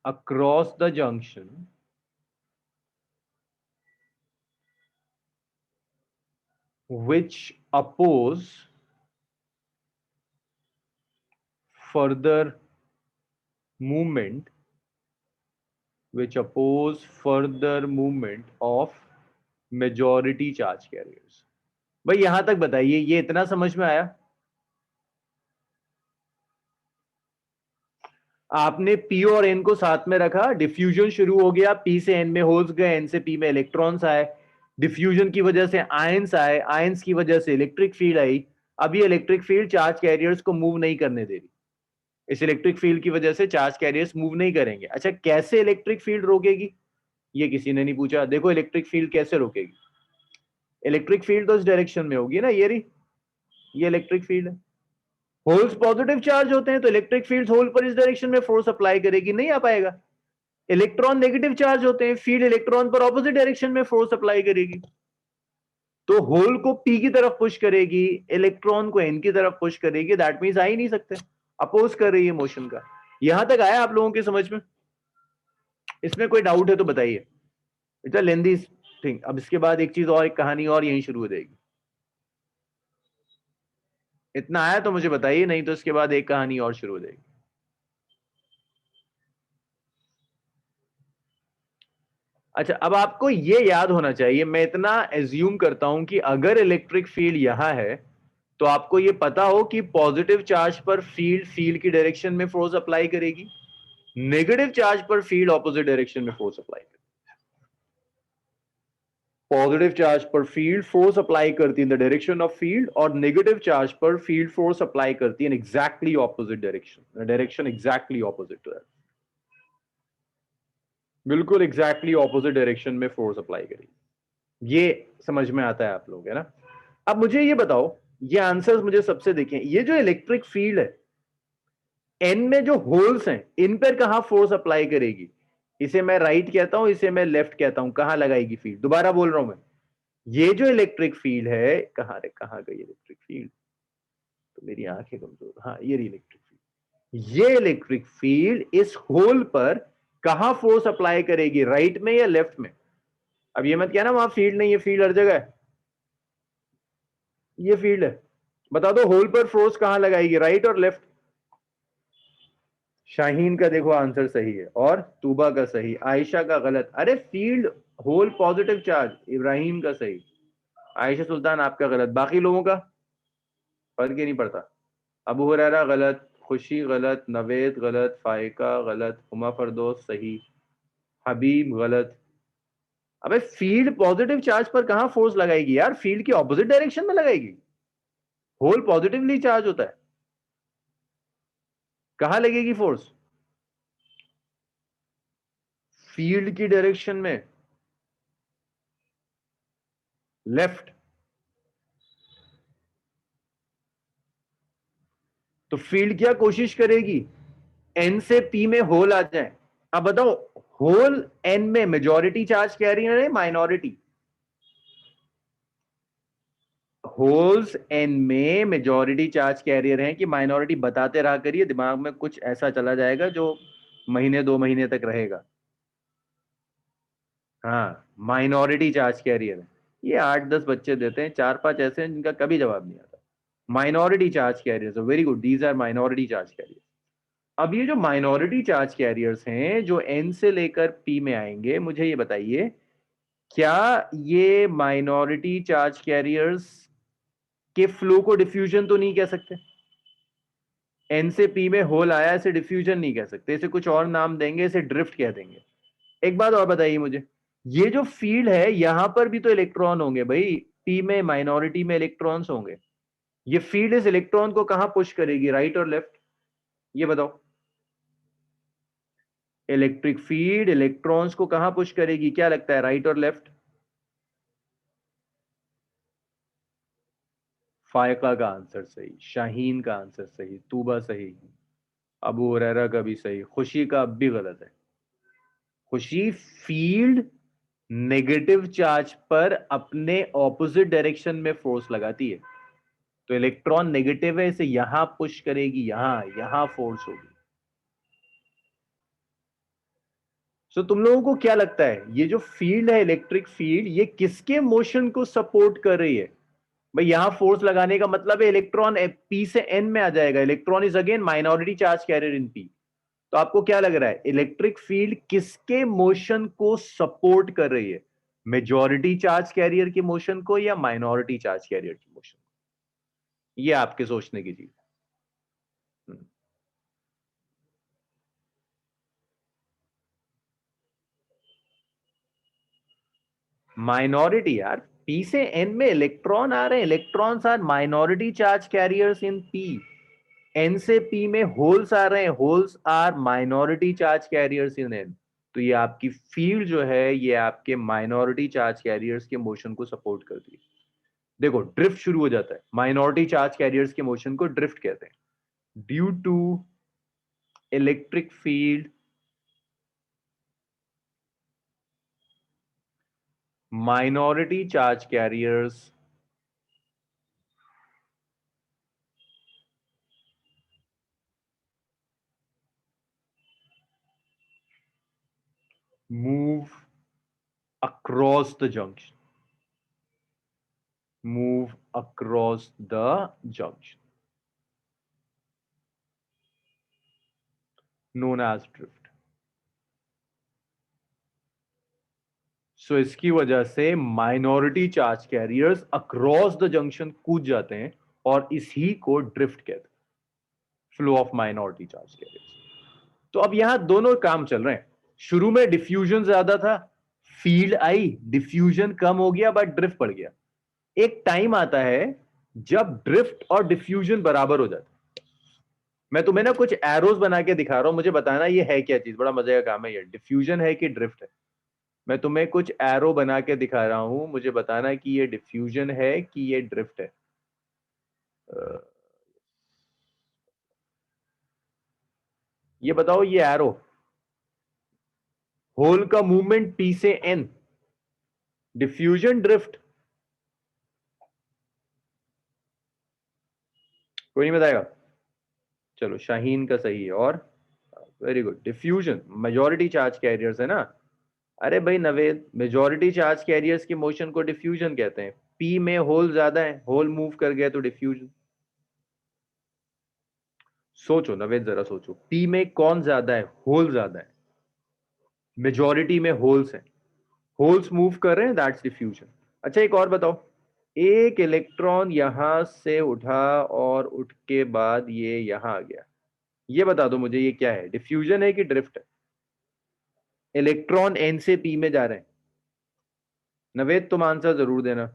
S1: across the junction which oppose further movement of majority charge carriers। भाई यहां तक बताइए, ये इतना समझ में आया? आपने P और N को साथ में रखा, डिफ्यूजन शुरू हो गया, P से N में होल्स गए, N से P में इलेक्ट्रॉन्स आए, डिफ्यूजन की वजह से आयंस आए, आयंस की वजह से इलेक्ट्रिक फील्ड आई। अब ये इलेक्ट्रिक फील्ड चार्ज कैरियर्स को मूव नहीं करने दे रही। इस इलेक्ट्रिक फील्ड की वजह से चार्ज कैरियर्स मूव नहीं करेंगे। अच्छा, कैसे इलेक्ट्रिक फील्ड रोकेगी? ये किसी ने नहीं पूछा। देखो इलेक्ट्रिक फील्ड कैसे रोकेगी। इलेक्ट्रिक फील्ड तो इस डायरेक्शन में होगी ना, ये रही, ये इलेक्ट्रिक फील्ड है। होल्स पॉजिटिव चार्ज होते हैं तो इलेक्ट्रिक फील्ड होल पर इस डायरेक्शन में फोर्स अप्लाई करेगी, नहीं आ पाएगा। इलेक्ट्रॉन नेगेटिव चार्ज होते हैं, फील्ड इलेक्ट्रॉन पर ऑपोजिट डायरेक्शन में फोर्स अप्लाई करेगी। तो होल को P की तरफ पुश करेगी, इलेक्ट्रॉन को N की तरफ पुश करेगी। दैट मींस आ ही नहीं सकते, अपोज कर रही है मोशन का। यहां तक आया आप लोगों की समझ में? इसमें कोई डाउट है तो बताइए। It's a lengthy thing. अब इसके बाद एक चीज और, एक कहानी और यहीं शुरू हो जाएगी। इतना आया तो मुझे बताइए, नहीं तो इसके बाद एक कहानी और शुरू हो जाएगी। अच्छा, अब आपको ये याद होना चाहिए, मैं इतना एज्यूम करता हूं कि अगर इलेक्ट्रिक फील्ड यहां है तो आपको ये पता हो कि पॉजिटिव चार्ज पर फील्ड की डायरेक्शन में फोर्स अप्लाई करेगी, नेगेटिव चार्ज पर फील्ड ऑपोजिट डायरेक्शन में फोर्स अप्लाई करेगी। पॉजिटिव चार्ज पर फील्ड फोर्स अप्लाई करती है in the direction of field, और नेगेटिव चार्ज पर फील्ड फोर्स अप्लाई करती है in exactly opposite direction, direction exactly opposite to that. बिल्कुल एग्जैक्टली ऑपोजिट डायरेक्शन में फोर्स अप्लाई करेगी। ये समझ में आता है आप लोग, है ना? अब मुझे ये बताओ, ये आंसर्स मुझे सबसे देखें, ये जो इलेक्ट्रिक फील्ड है, एन में जो होल्स हैं, इन पर कहां फोर्स अप्लाई करेगी? इसे मैं राइट कहता हूं, इसे मैं लेफ्ट कहता हूं। कहां लगाएगी फील्ड? दोबारा बोल रहा हूं मैं, ये जो इलेक्ट्रिक फील्ड है, कहां गई इलेक्ट्रिक फील्ड? तो मेरी आंखें कमजोर, हाँ ये इलेक्ट्रिक फील्ड। ये इलेक्ट्रिक फील्ड इस होल पर कहां फोर्स अप्लाई करेगी, राइट में या लेफ्ट में? अब ये मत कहना वहां फील्ड नहीं है, फील्ड हर जगह है। ये फील्ड है, बता दो होल पर फोर्स कहां लगाएगी, राइट और लेफ्ट? शाहीन का देखो आंसर सही है, और तूबा का सही, आयशा का गलत। अरे field hole positive charge, Ibrahim का सही। आयशा सुल्तान आपका गलत, बाकी लोगों का फर्क ही नहीं पड़ता। अबू हुरैरा गलत, खुशी गलत, नवेद गलत, फाइका गलत, हुमा फरदोस सही, हबीब गलत। अबे फील्ड पॉजिटिव चार्ज पर कहां फोर्स लगाएगी यार, फील्ड की ऑपोजिट डायरेक्शन में लगाएगी। होल पॉजिटिवली चार्ज होता है, कहां लगेगी फोर्स? फील्ड की डायरेक्शन में, लेफ्ट। तो फील्ड क्या कोशिश करेगी, एन से पी में होल आ जाए। अब बताओ, होल एन में मेजॉरिटी चार्ज कैरियर है माइनॉरिटी? होल्स एन में मेजॉरिटी चार्ज कैरियर हैं कि माइनॉरिटी? बताते रहा करिए, दिमाग में कुछ ऐसा चला जाएगा जो महीने 2 महीने तक रहेगा। हाँ, माइनॉरिटी चार्ज कैरियर है। ये 8-10 बच्चे देते हैं, 4-5 ऐसे हैं जिनका कभी जवाब नहीं आता। Minority charge carriers, very good, these are minority charge carriers. अब ये जो माइनॉरिटी चार्ज कैरियर्स हैं जो एन से लेकर पी में आएंगे, मुझे ये बताइए, क्या ये माइनॉरिटी चार्ज कैरियर्स के फ्लो को डिफ्यूजन तो नहीं कह सकते? एन से पी में होल आया, इसे डिफ्यूजन नहीं कह सकते, इसे कुछ और नाम देंगे, इसे ड्रिफ्ट कह देंगे। एक बात और बताइए मुझे, ये जो फील्ड है यहां पर भी तो इलेक्ट्रॉन होंगे भाई, पी में माइनॉरिटी में इलेक्ट्रॉन्स होंगे। ये फील्ड इस इलेक्ट्रॉन को कहां पुश करेगी, राइट और लेफ्ट? ये बताओ, इलेक्ट्रिक फील्ड इलेक्ट्रॉन्स को कहां पुश करेगी, क्या लगता है, राइट और लेफ्ट? फायका का आंसर सही, शाहीन का आंसर सही, तूबा सही, अबू हुरैरा का भी सही, खुशी का अब भी गलत है। खुशी, फील्ड नेगेटिव चार्ज पर अपने ऑपोजिट डायरेक्शन में फोर्स लगाती है। तो इलेक्ट्रॉन नेगेटिव है, इसे यहां पुश करेगी, यहां यहां फोर्स होगी। सो तुम लोगों को क्या लगता है, ये जो फील्ड है इलेक्ट्रिक फील्ड, ये किसके मोशन को सपोर्ट कर रही है? भाई यहां फोर्स लगाने का मतलब है इलेक्ट्रॉन पी से एन में आ जाएगा, electron is again minority charge carrier in P. तो आपको क्या लग रहा है, इलेक्ट्रिक फील्ड किसके मोशन को सपोर्ट कर रही है, मेजॉरिटी चार्ज कैरियर के मोशन को या माइनॉरिटी चार्ज कैरियर के मोशन को? ये आपके सोचने की चीज है। माइनॉरिटी यार, पी से एन में इलेक्ट्रॉन आ रहे हैं, electrons are minority charge carriers in P. N से पी में होल्स आ रहे हैं, holes are minority charge carriers in N. तो ये आपकी फील्ड जो है ये आपके माइनॉरिटी चार्ज कैरियर्स के मोशन को सपोर्ट करती है। देखो ड्रिफ्ट शुरू हो जाता है, माइनॉरिटी चार्ज कैरियर्स के मोशन को ड्रिफ्ट कहते हैं। Due to electric field, minority charge carriers move across the junction, move across the junction, known as drift. सो इसकी वजह से minority charge carriers across the junction कूद जाते हैं और इसी को ड्रिफ्ट कहते हैं, flow of minority charge carriers. तो अब यहां दोनों काम चल रहे हैं, शुरू में डिफ्यूजन ज्यादा था, फील्ड आई, डिफ्यूजन कम हो गया बट ड्रिफ्ट बढ़ गया। एक टाइम आता है जब ड्रिफ्ट और डिफ्यूजन बराबर हो जाता है। मैं तुम्हें ना कुछ एरोज बना के दिखा रहा हूं, मुझे बताना ये है क्या चीज, बड़ा मजे का काम है ये, डिफ्यूजन है कि ड्रिफ्ट है। मैं तुम्हें कुछ एरो बना के दिखा रहा हूं, मुझे बताना कि ये डिफ्यूजन है कि ये ड्रिफ्ट है। अ, ये बताओ, ये एरो, होल का मूवमेंट पी से एन, डिफ्यूजन ड्रिफ्ट? कोई नहीं बताएगा? चलो शाहीन का सही है, और very good, diffusion majority charge carriers है ना। अरे भाई नवेद, मेजॉरिटी चार्ज कैरियर्स के मोशन को डिफ्यूजन कहते हैं, पी में होल ज्यादा है, होल मूव कर गया तो डिफ्यूजन। सोचो नवेद, जरा सोचो, पी में कौन ज्यादा है, होल ज्यादा है, मेजॉरिटी में होल्स हैं, होल्स मूव कर रहे हैं, दैट्स डिफ्यूजन। अच्छा एक और बताओ, एक इलेक्ट्रॉन यहां से उठा और उठ के बाद ये यहां आ गया। ये बता दो मुझे, ये क्या है, डिफ्यूजन है कि ड्रिफ्ट है? इलेक्ट्रॉन एन से पी में जा रहे हैं। नवेद तुम आंसर जरूर देना।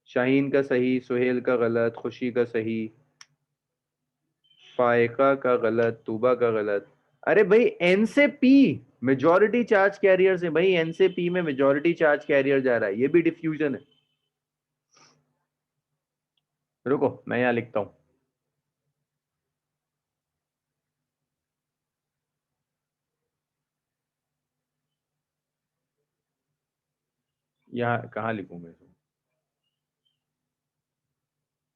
S1: शाहीन का सही, सुहेल का गलत, खुशी का सही, फायका का गलत, तूबा का गलत। अरे भाई एन से पी मेजॉरिटी चार्ज कैरियर से, भाई एन से पी में मेजॉरिटी चार्ज कैरियर जा रहा है, ये भी डिफ्यूजन है। रुको मैं यहां लिखता हूं। यहां कहाँ लिखूं मैं इसको?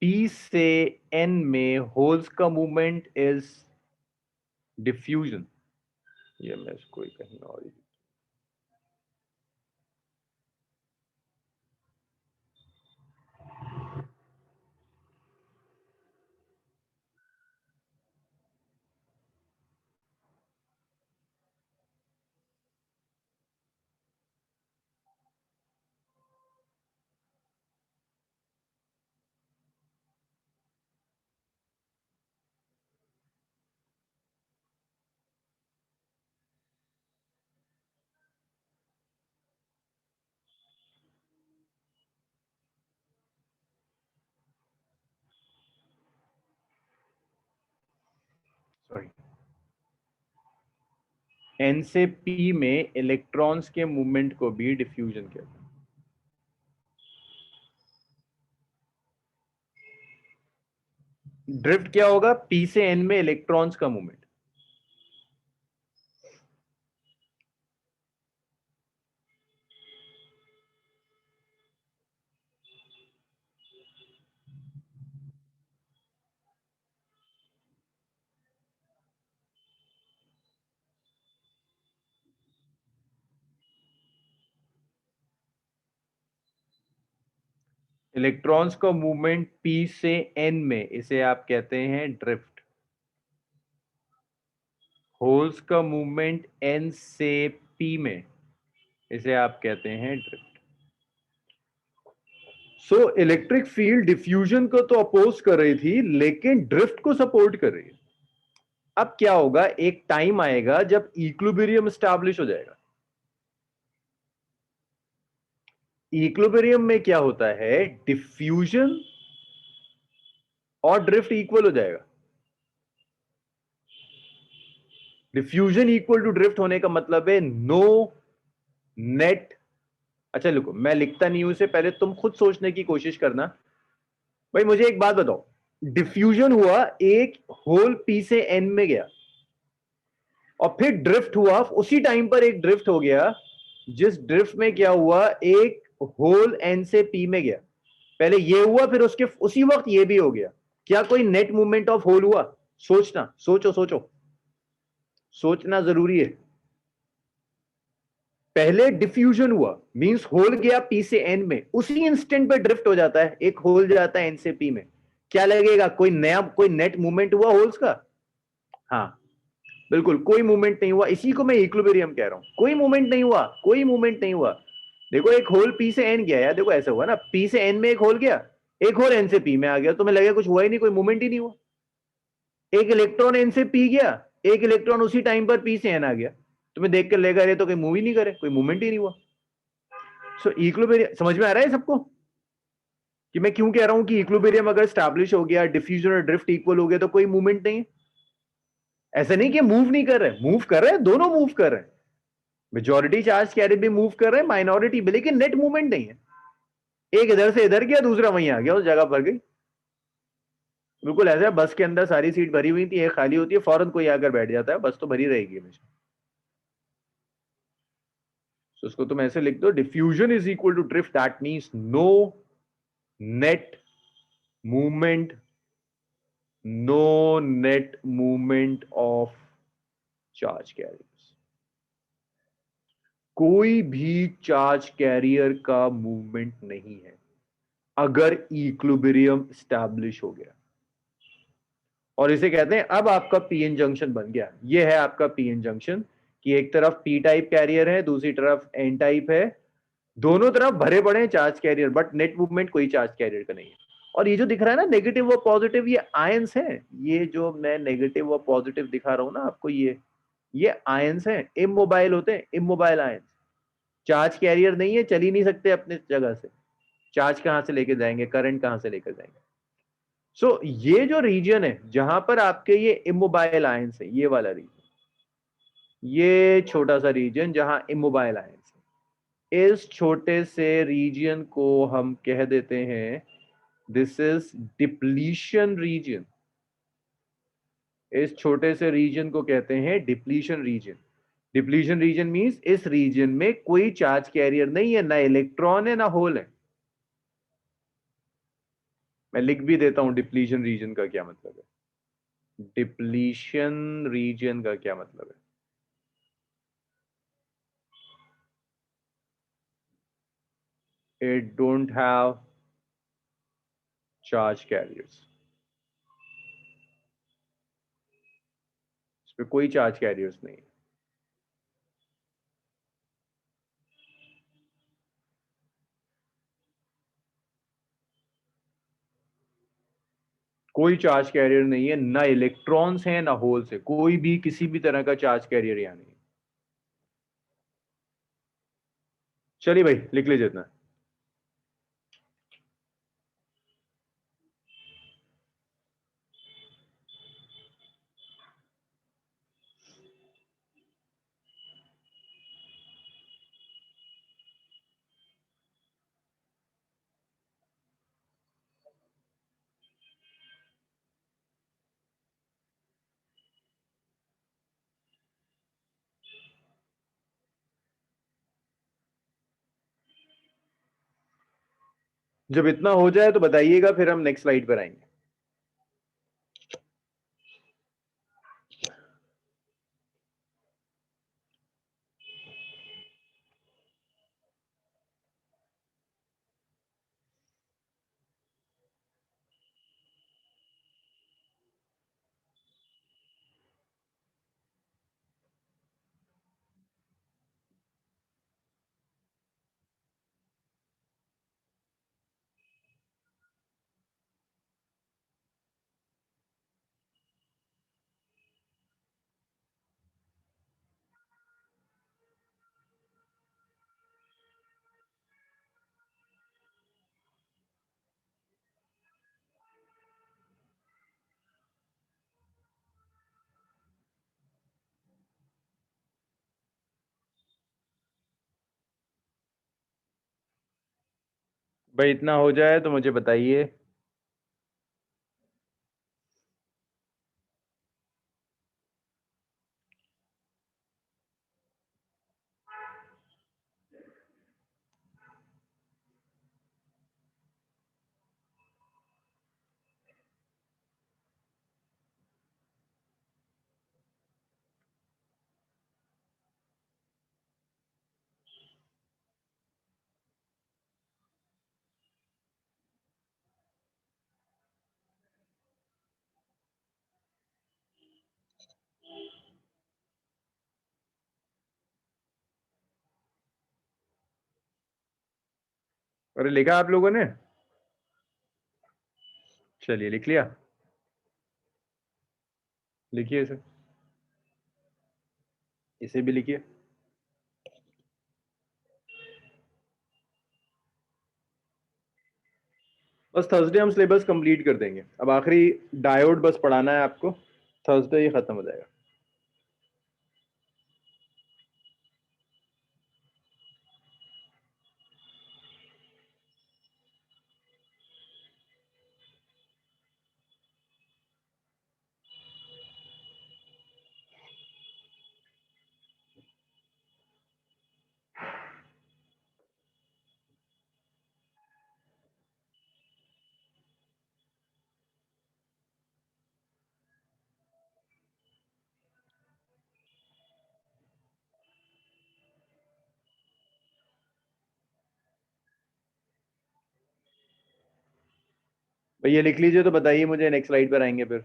S1: पी से एन में होल्स का मूवमेंट इज डिफ्यूजन। ये मैं इसको कहीं और ही। सॉरी, एन से पी में इलेक्ट्रॉन्स के मूवमेंट को भी डिफ्यूजन कहते हैं। ड्रिफ्ट क्या होगा? पी से एन में इलेक्ट्रॉन्स का मूवमेंट। इलेक्ट्रॉन्स का मूवमेंट पी से एन में, इसे आप कहते हैं ड्रिफ्ट। होल्स का मूवमेंट एन से पी में, इसे आप कहते हैं drift. So electric field diffusion को तो अपोज कर रही थी लेकिन ड्रिफ्ट को सपोर्ट कर रही है। अब क्या होगा, एक टाइम आएगा जब इक्विलिब्रियम स्टैब्लिश हो जाएगा। इक्विलिब्रियम में क्या होता है, डिफ्यूजन और ड्रिफ्ट इक्वल हो जाएगा। डिफ्यूजन इक्वल टू ड्रिफ्ट होने का मतलब है नो नेट। अच्छा लिखो, मैं लिखता नहीं हूं इसे, पहले तुम खुद सोचने की कोशिश करना। भाई मुझे एक बात बताओ, डिफ्यूजन हुआ, एक होल पी से एन में गया और फिर ड्रिफ्ट हुआ, उसी टाइम पर एक ड्रिफ्ट हो गया, जिस ड्रिफ्ट में क्या हुआ, एक होल एन से पी में गया। पहले ये हुआ, फिर उसके उसी वक्त ये भी हो गया। क्या कोई नेट मूवमेंट ऑफ होल हुआ? सोचना, सोचो सोचो, सोचना जरूरी है। पहले डिफ्यूजन हुआ, मींस होल गया पी से एन में, उसी इंस्टेंट पे ड्रिफ्ट हो जाता है, एक होल जाता है एन से पी में। क्या लगेगा, कोई नया, कोई नेट मूवमेंट हुआ होल्स का? हाँ बिल्कुल, कोई मूवमेंट नहीं हुआ, इसी को मैं इक्विलिब्रियम कह रहा हूं, कोई मूवमेंट नहीं हुआ, कोई मूवमेंट नहीं हुआ। देखो एक होल पी से एन गया यार, देखो ऐसा हुआ ना, पी से एन में एक होल गया, एक होल एन से पी में आ गया, तुम्हें लगेगा कुछ हुआ ही नहीं, कोई मूवमेंट ही नहीं हुआ। एक इलेक्ट्रॉन एन से पी गया, एक इलेक्ट्रॉन उसी टाइम पर पी से एन आ गया, तुम्हें देख कर लगेगा ये तो कोई मूव ही नहीं करे, कोई मूवमेंट ही नहीं हुआ। सो इक्विलिब्रियम समझ में आ रहा है सबको कि मैं क्यों कह रहा हूं कि इक्विलिब्रियम अगर स्टैब्लिश हो गया, डिफ्यूजन और ड्रिफ्ट इक्वल हो गया, तो कोई मूवमेंट नहीं है। ऐसा नहीं कि मूव नहीं कर रहे, मूव कर रहे हैं, दोनों मूव कर रहे हैं। मेजॉरिटी चार्ज कैरियर भी मूव कर रहे हैं, माइनॉरिटी भी, लेकिन नेट मूवमेंट नहीं है। एक इधर से इधर गया, दूसरा वहीं आ गया, उस जगह पर गई। बिल्कुल ऐसा है, बस के अंदर सारी सीट भरी हुई थी, एक खाली होती है, फौरन कोई आकर बैठ जाता है, बस तो भरी रहेगी हमेशा। तो उसको तुम ऐसे लिख दो, diffusion is equal to drift, that means no net movement, no net movement of charge carriers. कोई भी चार्ज कैरियर का मूवमेंट नहीं है अगर इक्विलिब्रियम स्टैब्लिश हो गया। और इसे कहते हैं, अब आपका पीएन जंक्शन बन गया। ये है आपका पीएन जंक्शन, कि एक तरफ पी टाइप कैरियर है, दूसरी तरफ एन टाइप है। दोनों तरफ भरे पड़े हैं charge carrier, but net movement कोई चार्ज कैरियर का नहीं है। और ये जो दिख रहा है ना नेगेटिव और पॉजिटिव, ये आयंस है। ये जो मैं नेगेटिव और पॉजिटिव दिखा रहा हूं ना आपको, ये आयंस हैं, इमोबाइल होते हैं, इमोबाइल आयंस। चार्ज कैरियर नहीं है, चल ही नहीं सकते अपने जगह से। चार्ज कहां से लेके जाएंगे, करंट कहां से लेकर जाएंगे। सो ये जो रीजन है जहां पर आपके ये इमोबाइल आयंस है, ये वाला रीजन, ये छोटा सा रीजन जहां इमोबाइल आयंस है, इस छोटे से रीजन को हम कह देते हैं, दिस इज डिप्लीशन रीजन। इस छोटे से रीजन को कहते हैं depletion region. Depletion region means इस रीजन में कोई चार्ज कैरियर नहीं है, ना इलेक्ट्रॉन है ना होल है। मैं लिख भी देता हूं डिप्लीशन रीजन का क्या मतलब है। डिप्लीशन रीजन का क्या मतलब है, it don't have charge carriers. इस पे कोई चार्ज कैरियर्स नहीं है। कोई चार्ज कैरियर नहीं है, ना इलेक्ट्रॉन्स हैं ना होल्स है, कोई भी किसी भी तरह का चार्ज कैरियर यहां नहीं है। चलिए भाई लिख लीजिए इतना। जब इतना हो जाए तो बताइएगा, फिर हम नेक्स्ट स्लाइड पर आएंगे। भाई इतना हो जाए तो मुझे बताइए। अरे लिखा आप लोगों ने? चलिए लिख लिया। लिखिए इसे, इसे भी लिखिए। बस थर्सडे हम सिलेबस कंप्लीट कर देंगे, अब आखिरी डायोड बस पढ़ाना है आपको, थर्सडे ही खत्म हो जाएगा। भैया लिख लीजिए तो बताइए मुझे, नेक्स्ट स्लाइड पर आएंगे फिर।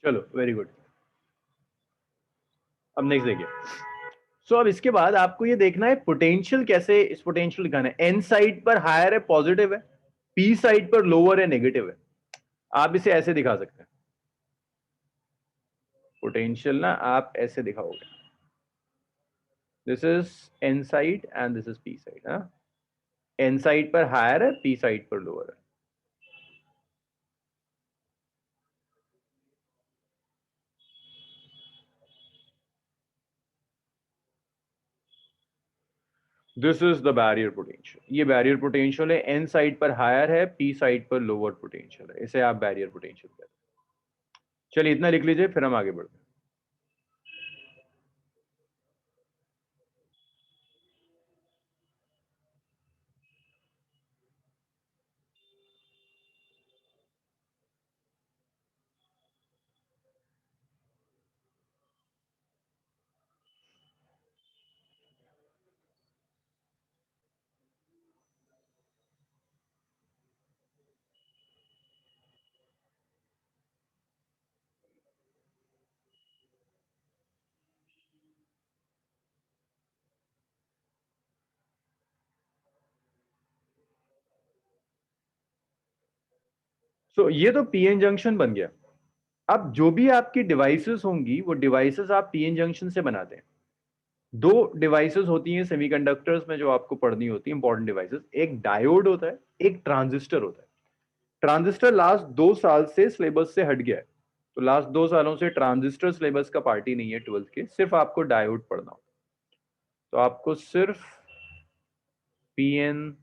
S1: चलो वेरी गुड। अब नेक्स्ट देखिए। सो अब इसके बाद आपको ये देखना है पोटेंशियल कैसे, इस पोटेंशियल दिखाना है। एन साइड पर हायर है पॉजिटिव है, पी साइड पर लोअर है नेगेटिव है। आप इसे ऐसे दिखा सकते हैं पोटेंशियल ना, आप ऐसे दिखाओगे, this is N side and this is P side. हाँ, एन साइड पर हायर है, पी साइड पर लोअर है। This is the barrier potential. ये बैरियर पोटेंशियल है, एन साइड पर हायर है, पी साइड पर लोअर पोटेंशियल है, इसे आप बैरियर पोटेंशियल कहते हैं। चलिए इतना लिख लीजिए, फिर हम आगे बढ़ते हैं। ये तो पीएन जंक्शन बन गया। अब जो भी आपकी डिवाइसेस होंगी वो डिवाइसेस आप पीएन जंक्शन से बनाते हैं। दो डिवाइसेस होती हैं सेमीकंडक्टर्स में जो आपको पढ़नी होती है, इंपॉर्टेंट डिवाइसेस। एक डायोड होता है, एक ट्रांजिस्टर होता है। ट्रांजिस्टर लास्ट 2 साल से सिलेबस से हट गया है, तो लास्ट 2 सालों से ट्रांजिस्टर सिलेबस का पार्ट ही नहीं है 12th के, सिर्फ आपको डायोड पढ़ना होता है। तो आपको सिर्फ पीएन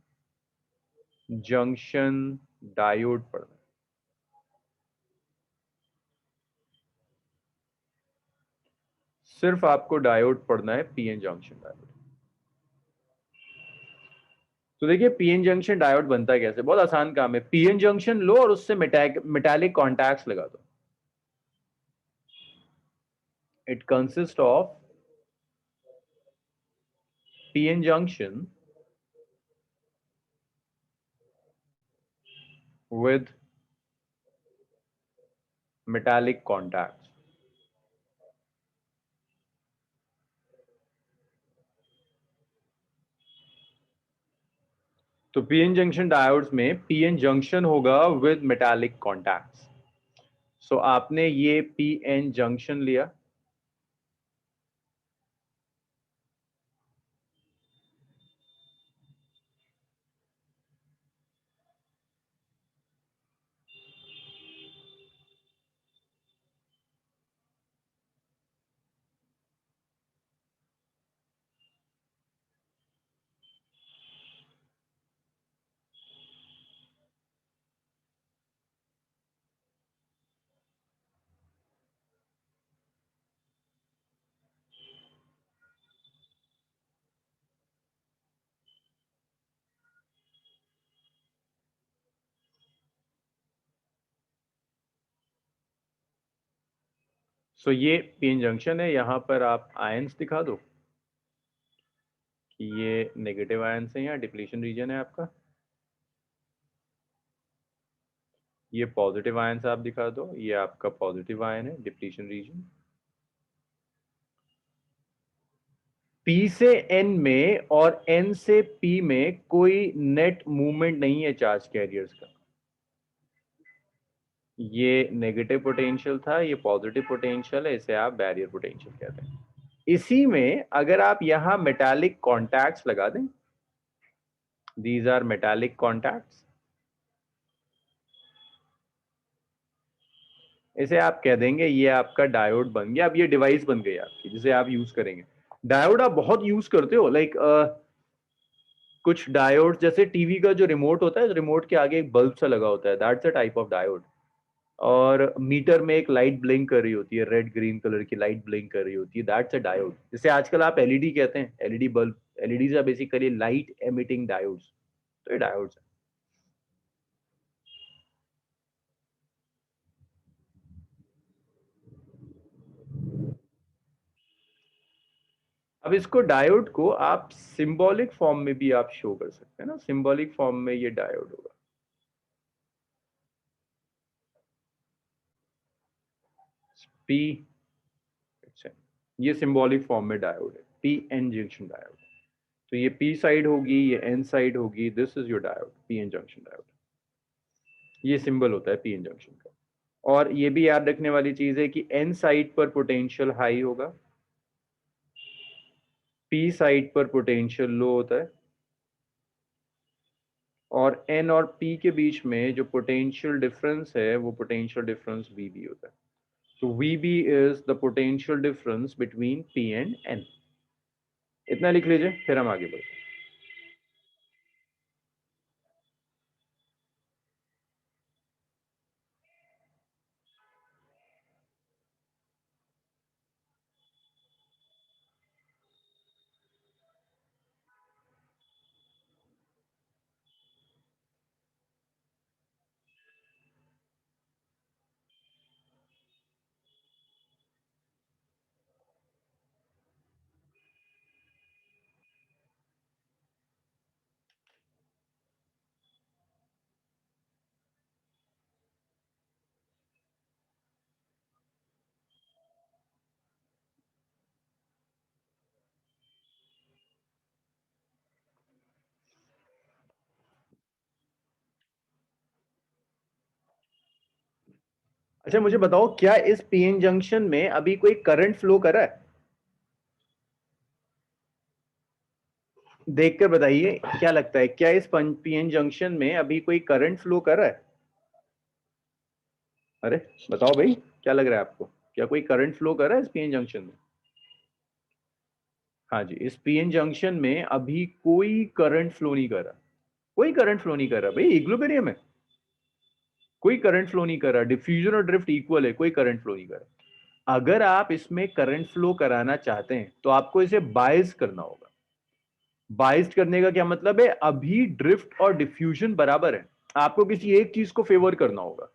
S1: जंक्शन डायोड पढ़ना है। सिर्फ आपको डायोड पढ़ना है, पीएन जंक्शन डायोड। तो देखिए पीएन जंक्शन डायोड बनता है कैसे, बहुत आसान काम है। पीएन जंक्शन लो और उससे मेटालिक कॉन्टैक्ट्स लगा दो। It consist of PN junction with metallic contacts। तो पीएन जंक्शन डायोड्स में पीएन जंक्शन होगा विद मेटालिक कॉन्टैक्ट्स। सो आपने ये पीएन जंक्शन लिया, सो ये पीएन जंक्शन है। यहां पर आप आयंस दिखा दो कि ये नेगेटिव आयंस है या डिप्लीशन रीजन है आपका। ये पॉजिटिव आयंस आप दिखा दो, ये आपका पॉजिटिव आयन है, डिप्लीशन रीजन। पी से एन में और एन से पी में कोई नेट मूवमेंट नहीं है चार्ज कैरियर्स का। ये नेगेटिव पोटेंशियल था, ये पॉजिटिव पोटेंशियल है, इसे आप बैरियर पोटेंशियल कहते हैं। इसी में अगर आप यहां मेटालिक कॉन्टैक्ट्स लगा दें, दीज आर मेटालिक कॉन्टैक्ट्स, इसे आप कह देंगे ये आपका डायोड बन गया। अब ये डिवाइस बन गई आपकी जिसे आप यूज करेंगे। डायोड आप बहुत यूज करते हो, लाइक कुछ डायोड जैसे टीवी का जो रिमोट होता है, रिमोट के आगे एक बल्ब सा लगा होता है, that's a type of diode. और मीटर में एक लाइट ब्लिंक कर रही होती है, रेड ग्रीन कलर की लाइट ब्लिंक कर रही होती है, दैट्स अ डायोड। जैसे आजकल आप एलईडी कहते हैं, LED bulb, LEDs are basically light emitting diodes. तो ये डायोड्स है। अब इसको डायोड को आप सिंबॉलिक फॉर्म में भी आप शो कर सकते हैं ना, सिंबॉलिक फॉर्म में ये डायोड होगा। पी, ये सिंबॉलिक फॉर्म में डायोड है, पी एन जंक्शन डायोड। तो ये पी साइड होगी, ये एन साइड होगी, this is your diode, P N junction diode. ये सिंबल होता है पी एन जंक्शन का। और ये भी याद रखने वाली चीज है कि एन साइड पर पोटेंशियल हाई होगा, पी साइड पर पोटेंशियल लो होता है, और एन और पी के बीच में जो पोटेंशियल डिफरेंस है वो पोटेंशियल डिफरेंस वी बी होता है। तो V B is the potential difference between P and N. इतना लिख लीजिए, फिर हम आगे बढ़ते हैं। अच्छा मुझे बताओ, क्या इस पीएन जंक्शन में अभी कोई करंट फ्लो कर रहा है? देखकर बताइए, क्या लगता है, क्या इस पीएन जंक्शन में अभी कोई करंट फ्लो कर रहा है? अरे बताओ भाई, क्या लग रहा है आपको, क्या कोई करंट फ्लो कर रहा है इस पीएन जंक्शन में? हाँ जी, इस पीएन जंक्शन में अभी कोई करंट फ्लो नहीं कर रहा, कोई करंट फ्लो नहीं कर रहा भाई, इक्विलिब्रियम है, कोई करंट फ्लो नहीं कर रहा, डिफ्यूजन और ड्रिफ्ट इक्वल है, कोई करंट फ्लो नहीं कर रहा। अगर आप इसमें करंट फ्लो कराना चाहते हैं तो आपको इसे बायस करना होगा। बाइस्ड करने का क्या मतलब है? अभी ड्रिफ्ट और डिफ्यूजन बराबर है, आपको किसी एक चीज को फेवर करना होगा।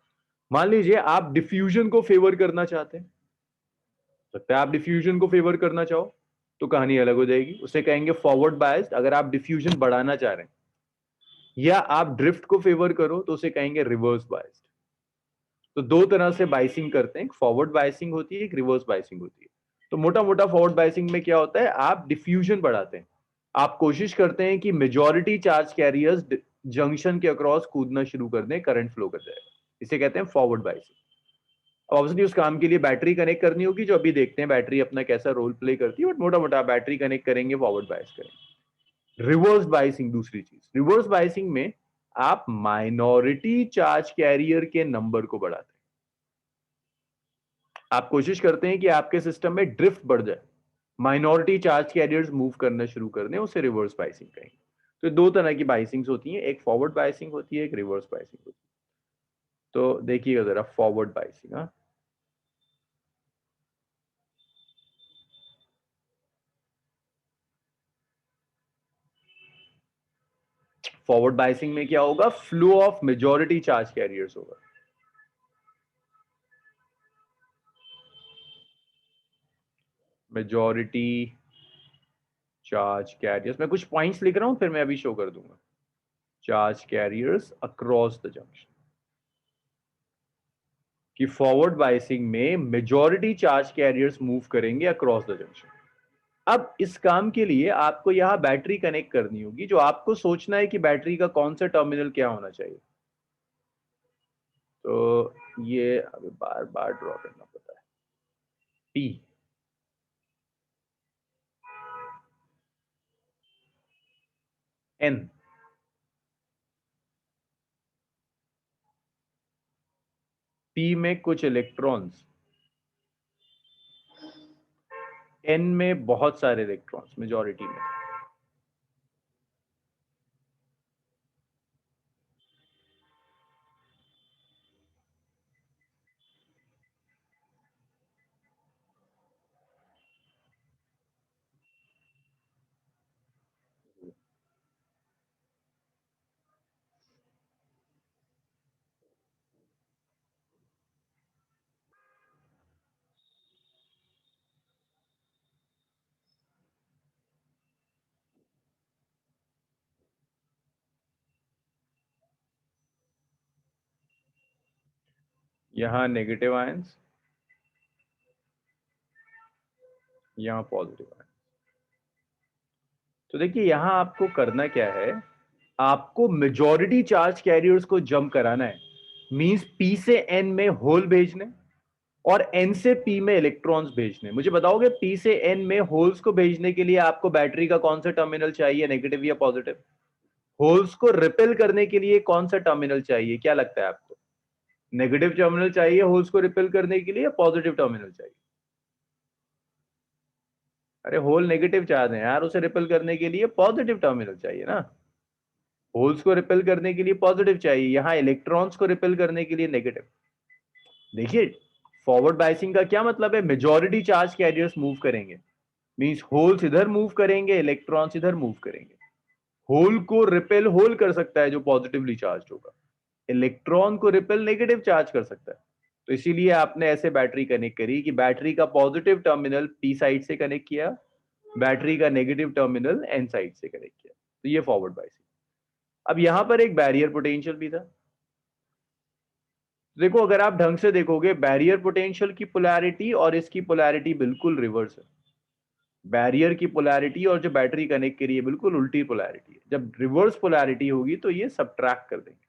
S1: मान लीजिए आप डिफ्यूजन को फेवर करना चाहते हैं, सकता है आप डिफ्यूजन को फेवर करना चाहो, तो कहानी अलग हो जाएगी, उसे कहेंगे फॉरवर्ड बायस्ड। अगर आप डिफ्यूजन बढ़ाना चाह रहे हैं या आप ड्रिफ्ट को फेवर करो तो उसे कहेंगे रिवर्स बायस्ड। तो दो तरह से बाइसिंग करते हैं, एक फॉरवर्ड बाइसिंग होती है, एक रिवर्स बाइसिंग होती है। तो मोटा मोटा फॉरवर्ड बाइसिंग में क्या होता है, आप डिफ्यूजन बढ़ाते हैं, आप कोशिश करते हैं कि मेजॉरिटी चार्ज कैरियर्स जंक्शन के अक्रॉस कूदना शुरू कर दें, करंट फ्लो कर जाएगा, इसे कहते हैं फॉरवर्ड बाइसिंग। ऑब्वियसली उस काम के लिए बैटरी कनेक्ट करनी होगी, जो अभी देखते हैं बैटरी अपना कैसा रोल प्ले करती है, बट मोटा मोटा बैटरी कनेक्ट करेंगे, फॉरवर्ड बाइस करेंगे। रिवर्स बाइसिंग दूसरी चीज, रिवर्स बाइसिंग में आप माइनॉरिटी चार्ज कैरियर के नंबर को बढ़ाते हैं, आप कोशिश करते हैं कि आपके सिस्टम में ड्रिफ्ट बढ़ जाए, माइनॉरिटी चार्ज कैरियर्स मूव करना शुरू कर दें, उसे रिवर्स बाइसिंग कहेंगे। तो दो तरह की बाइसिंग्स होती हैं, एक फॉरवर्ड बाइसिंग होती है, एक रिवर्स बाइसिंग होती है। तो देखिएगा जरा फॉरवर्ड बाइसिंग। हाँ, फॉरवर्ड बाइसिंग में क्या होगा, flow of majority charge carriers होगा। मेजॉरिटी चार्ज कैरियर्स, मैं कुछ पॉइंट्स लिख रहा हूं, फिर मैं अभी शो कर दूंगा। Charge carriers across the junction, कि फॉरवर्ड बाइसिंग में मेजॉरिटी चार्ज कैरियर्स मूव करेंगे अक्रॉस द जंक्शन। अब इस काम के लिए आपको यहां बैटरी कनेक्ट करनी होगी, जो आपको सोचना है कि बैटरी का कौन सा टर्मिनल क्या होना चाहिए। तो ये अभी बार बार ड्रॉ करना पड़ता है। पी, एन, पी में कुछ इलेक्ट्रॉन्स, एन में बहुत सारे इलेक्ट्रॉन्स, मेजॉरिटी में। यहां नेगेटिव आयंस, यहाँ पॉजिटिव आयन। तो देखिए यहां आपको करना क्या है, आपको मेजॉरिटी चार्ज कैरियर्स को जंप कराना है। मींस पी से एन में होल भेजने और एन से पी में इलेक्ट्रॉन्स भेजने। मुझे बताओगे पी से एन में होल्स को भेजने के लिए आपको बैटरी का कौन सा टर्मिनल चाहिए, नेगेटिव या पॉजिटिव? होल्स को रिपेल करने के लिए कौन सा टर्मिनल चाहिए, क्या लगता है आपको? नेगेटिव टर्मिनल चाहिए होल्स को रिपेल करने के लिए या पॉजिटिव टर्मिनल चाहिए? अरे होल नेगेटिव चार्ज है यार, उसे रिपेल करने के लिए पॉजिटिव टर्मिनल चाहिए ना। होल्स को रिपेल करने के लिए पॉजिटिव चाहिए, यहां इलेक्ट्रॉन्स को रिपेल करने के लिए नेगेटिव। देखिए फॉरवर्ड बाइसिंग का क्या मतलब है, मेजॉरिटी चार्ज कैरियर्स मूव करेंगे। मींस होल्स इधर मूव करेंगे, इलेक्ट्रॉन्स इधर मूव करेंगे। होल को रिपेल होल कर सकता है जो पॉजिटिवली चार्ज होगा, इलेक्ट्रॉन को रिपेल नेगेटिव चार्ज कर सकता है। तो इसीलिए आपने ऐसे बैटरी कनेक्ट करी कि बैटरी का पॉजिटिव टर्मिनल पी साइड से कनेक्ट किया, बैटरी का नेगेटिव टर्मिनल एन साइड से कनेक्ट किया। तो ये फॉरवर्ड बाइसिंग। अब यहां पर एक बैरियर पोटेंशियल भी था। देखो अगर आप ढंग से देखोगे, बैरियर पोटेंशियल की पोलैरिटी और इसकी पोलैरिटी बिल्कुल रिवर्स है। बैरियर की पोलैरिटी और जो बैटरी कनेक्ट करी है बिल्कुल उल्टी पोलैरिटी है। जब रिवर्स पोलैरिटी होगी तो ये सबट्रैक्ट कर देंगे।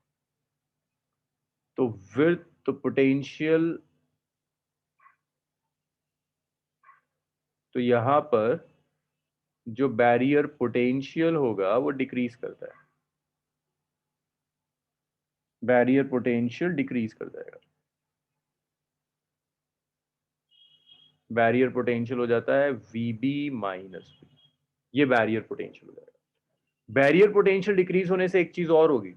S1: तो विड्थ, तो पोटेंशियल, तो यहां पर जो बैरियर पोटेंशियल होगा वो डिक्रीज करता है। बैरियर पोटेंशियल डिक्रीज कर जाएगा। बैरियर पोटेंशियल हो जाता है वीबी माइनस बी। ये बैरियर पोटेंशियल हो जाएगा। बैरियर पोटेंशियल डिक्रीज होने से एक चीज और होगी,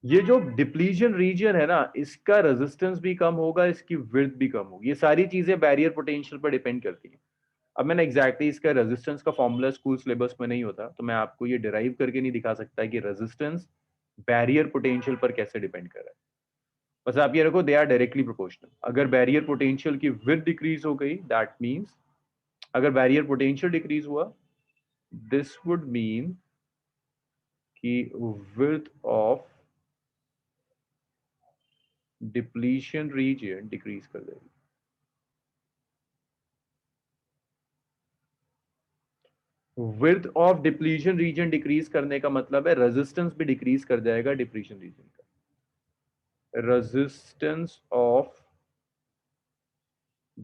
S1: ये जो डिप्लीशन रीजन है ना, इसका रेजिस्टेंस भी कम होगा, इसकी विड्थ भी कम होगी। ये सारी चीजें बैरियर पोटेंशियल पर डिपेंड करती हैं। अब मैंने एग्जैक्टली इसका रेजिस्टेंस का फॉर्मूला स्कूल सिलेबस में नहीं होता, तो मैं आपको ये डिराइव करके नहीं दिखा सकता कि रेजिस्टेंस बैरियर पोटेंशियल पर कैसे डिपेंड कर रहा है। बस आप ये रखो दे आर डायरेक्टली प्रोपोर्शनल। अगर बैरियर पोटेंशियल की विड्थ डिक्रीज हो गई, दैट मींस, अगर बैरियर पोटेंशियल डिक्रीज हुआ, दिस वुड मीन कि width of depletion region decrease कर देगी। Width of depletion region decrease करने का मतलब है रेजिस्टेंस भी डिक्रीज कर जाएगा डिप्लीशन रीजन का। Resistance of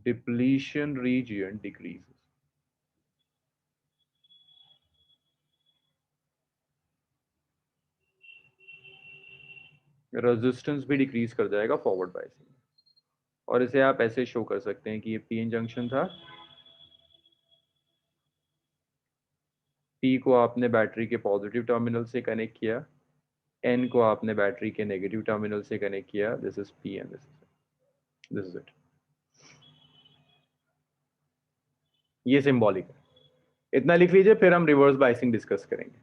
S1: depletion region decreases. Resistance भी डिक्रीज कर जाएगा फॉरवर्ड बायसिंग। और इसे आप ऐसे शो कर सकते हैं कि ये पीएन जंक्शन था, पी को आपने बैटरी के पॉजिटिव टर्मिनल से कनेक्ट किया, एन को आपने बैटरी के नेगेटिव टर्मिनल से कनेक्ट किया। This is P and this is it. ये सिंबॉलिक है। इतना लिख लीजिए, फिर हम रिवर्स बाइसिंग डिस्कस करेंगे।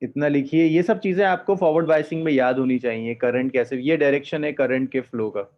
S1: इतना लिखिए, ये सब चीजें आपको फॉरवर्ड बाइसिंग में याद होनी चाहिए। करंट कैसे, ये डायरेक्शन है करंट के फ्लो का।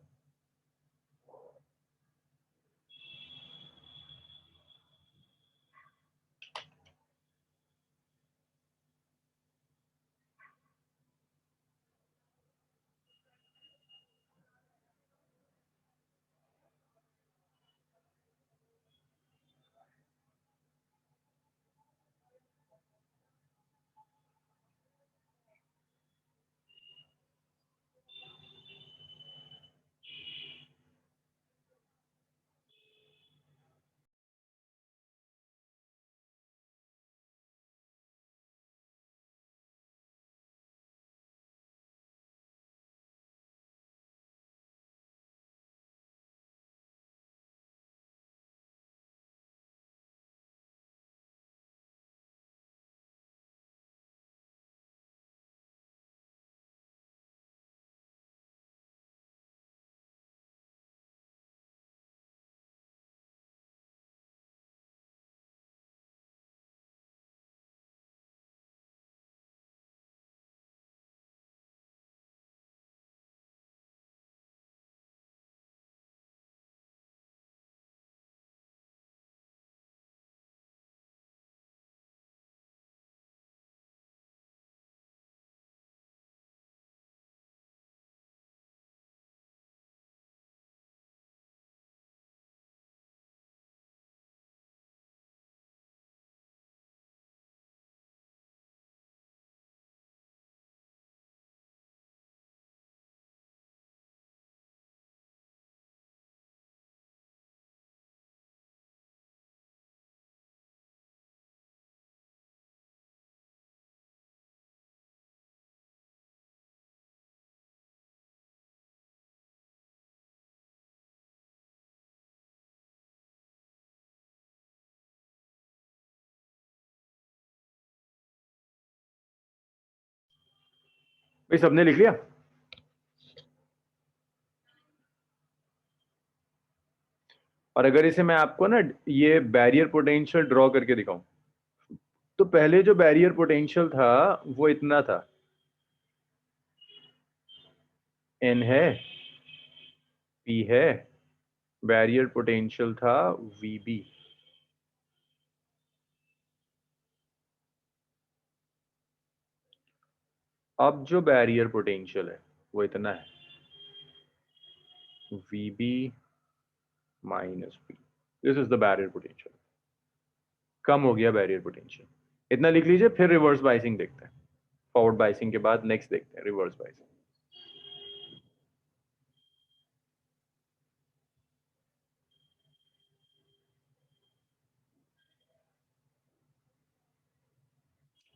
S1: भाई सबने लिख लिया? और अगर इसे मैं आपको ना ये बैरियर पोटेंशियल ड्रॉ करके दिखाऊं, तो पहले जो बैरियर पोटेंशियल था वो इतना था, एन है, पी है, बैरियर पोटेंशियल था वी बी। अब जो बैरियर पोटेंशियल है वो इतना है, V B minus P. This is the barrier potential. कम हो गया बैरियर पोटेंशियल, इतना लिख लीजिए। फिर रिवर्स बाइसिंग देखते हैं, फॉरवर्ड बाइसिंग के बाद नेक्स्ट देखते हैं रिवर्स बाइसिंग।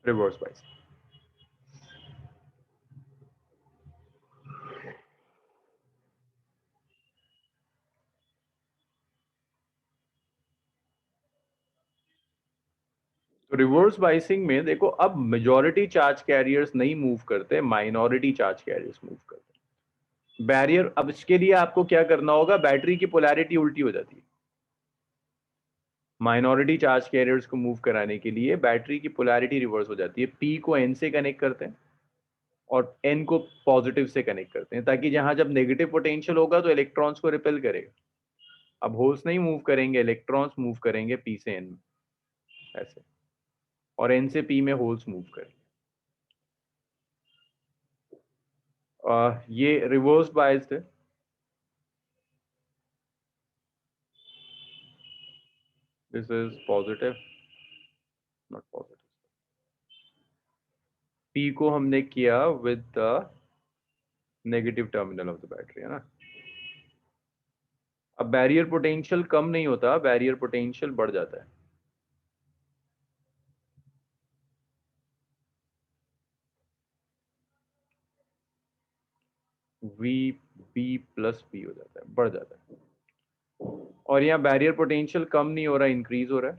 S1: रिवर्स बाइसिंग, तो रिवर्स बाइसिंग में देखो, अब मेजॉरिटी चार्ज कैरियर्स नहीं मूव करते, माइनॉरिटी चार्ज कैरियर्स मूव करते। बैरियर, अब इसके लिए आपको क्या करना होगा, बैटरी की पोलैरिटी उल्टी हो जाती है। माइनॉरिटी चार्ज कैरियर्स को मूव कराने के लिए बैटरी की पोलैरिटी रिवर्स हो जाती है। पी को एन से कनेक्ट करते हैं और एन को पॉजिटिव से कनेक्ट करते हैं, ताकि जहां जब नेगेटिव पोटेंशियल होगा तो इलेक्ट्रॉन्स को रिपेल करेगा। अब होल्स नहीं मूव करेंगे, इलेक्ट्रॉन्स मूव करेंगे पी से एन में, ऐसे, और एन से पी में होल्स मूव करेंगे। ये रिवर्स बायस्ड है। This is positive, not positive. P को हमने किया with the negative terminal of the battery, है ना। अब बैरियर पोटेंशियल कम नहीं होता, बैरियर पोटेंशियल बढ़ जाता है। वी बी प्लस पी हो जाता है, बढ़ जाता है। और यहाँ बैरियर पोटेंशियल कम नहीं हो रहा, इंक्रीज हो रहा है।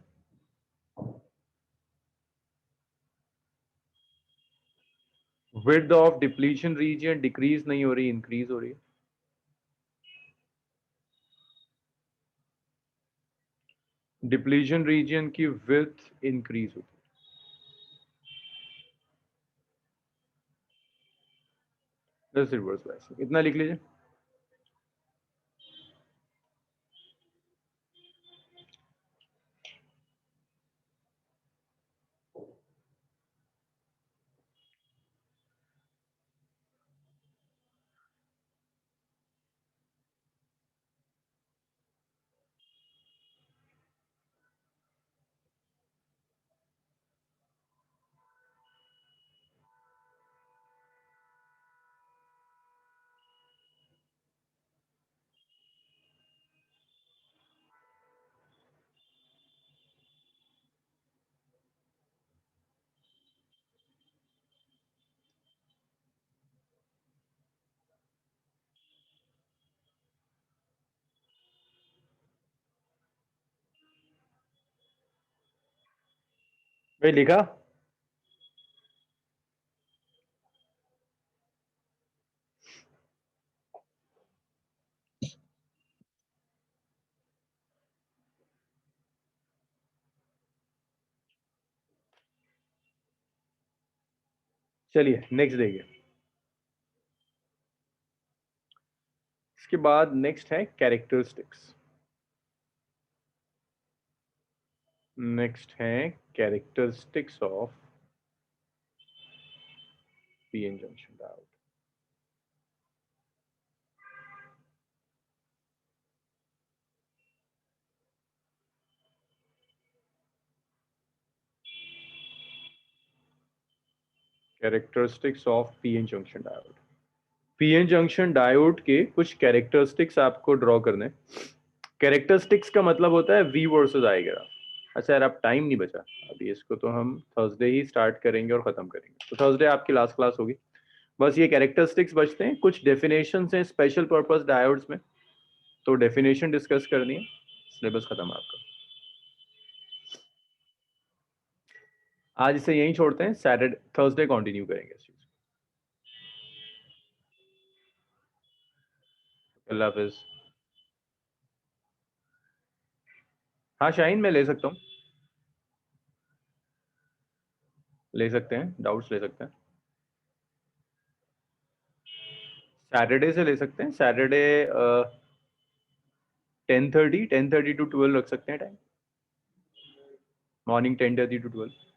S1: Width of depletion region decrease नहीं हो रही, इंक्रीज हो रही है। डिप्लीशन रीजन की विड्थ इंक्रीज होती है। रिवर्स बायसिंग, इतना लिख लीजिए। भाई लिखा? चलिए नेक्स्ट देखिए। इसके बाद नेक्स्ट है कैरेक्टरिस्टिक्स। नेक्स्ट है characteristics of PN junction diode. Characteristics of PN junction diode. PN junction diode के कुछ कैरेक्टरिस्टिक्स आपको ड्रॉ करने। कैरेक्टरिस्टिक्स का मतलब होता है वी वर्सेस आई ग्राफ। अच्छा यार, अब टाइम नहीं बचा, अभी इसको तो हम थर्सडे ही स्टार्ट करेंगे और खत्म करेंगे, तो थर्सडे आपकी लास्ट क्लास होगी। बस ये कैरेक्टरिस्टिक्स बचते हैं, कुछ डेफिनेशन हैं स्पेशल पर्पस डायोड्स में, तो डेफिनेशन डिस्कस करनी है, सिलेबस खत्म आपका। आज इसे यहीं छोड़ते हैं, सैटरडे थर्सडे कंटिन्यू करेंगे इस चीज। अल्लाह हाफिज। हाँ शाहीन, मैं ले सकता हूँ, ले सकते हैं, डाउट्स ले सकते हैं। सैटरडे से ले सकते हैं, सैटरडे 10:30 टू 12 रख सकते हैं टाइम, मॉर्निंग 10:30 टू 12।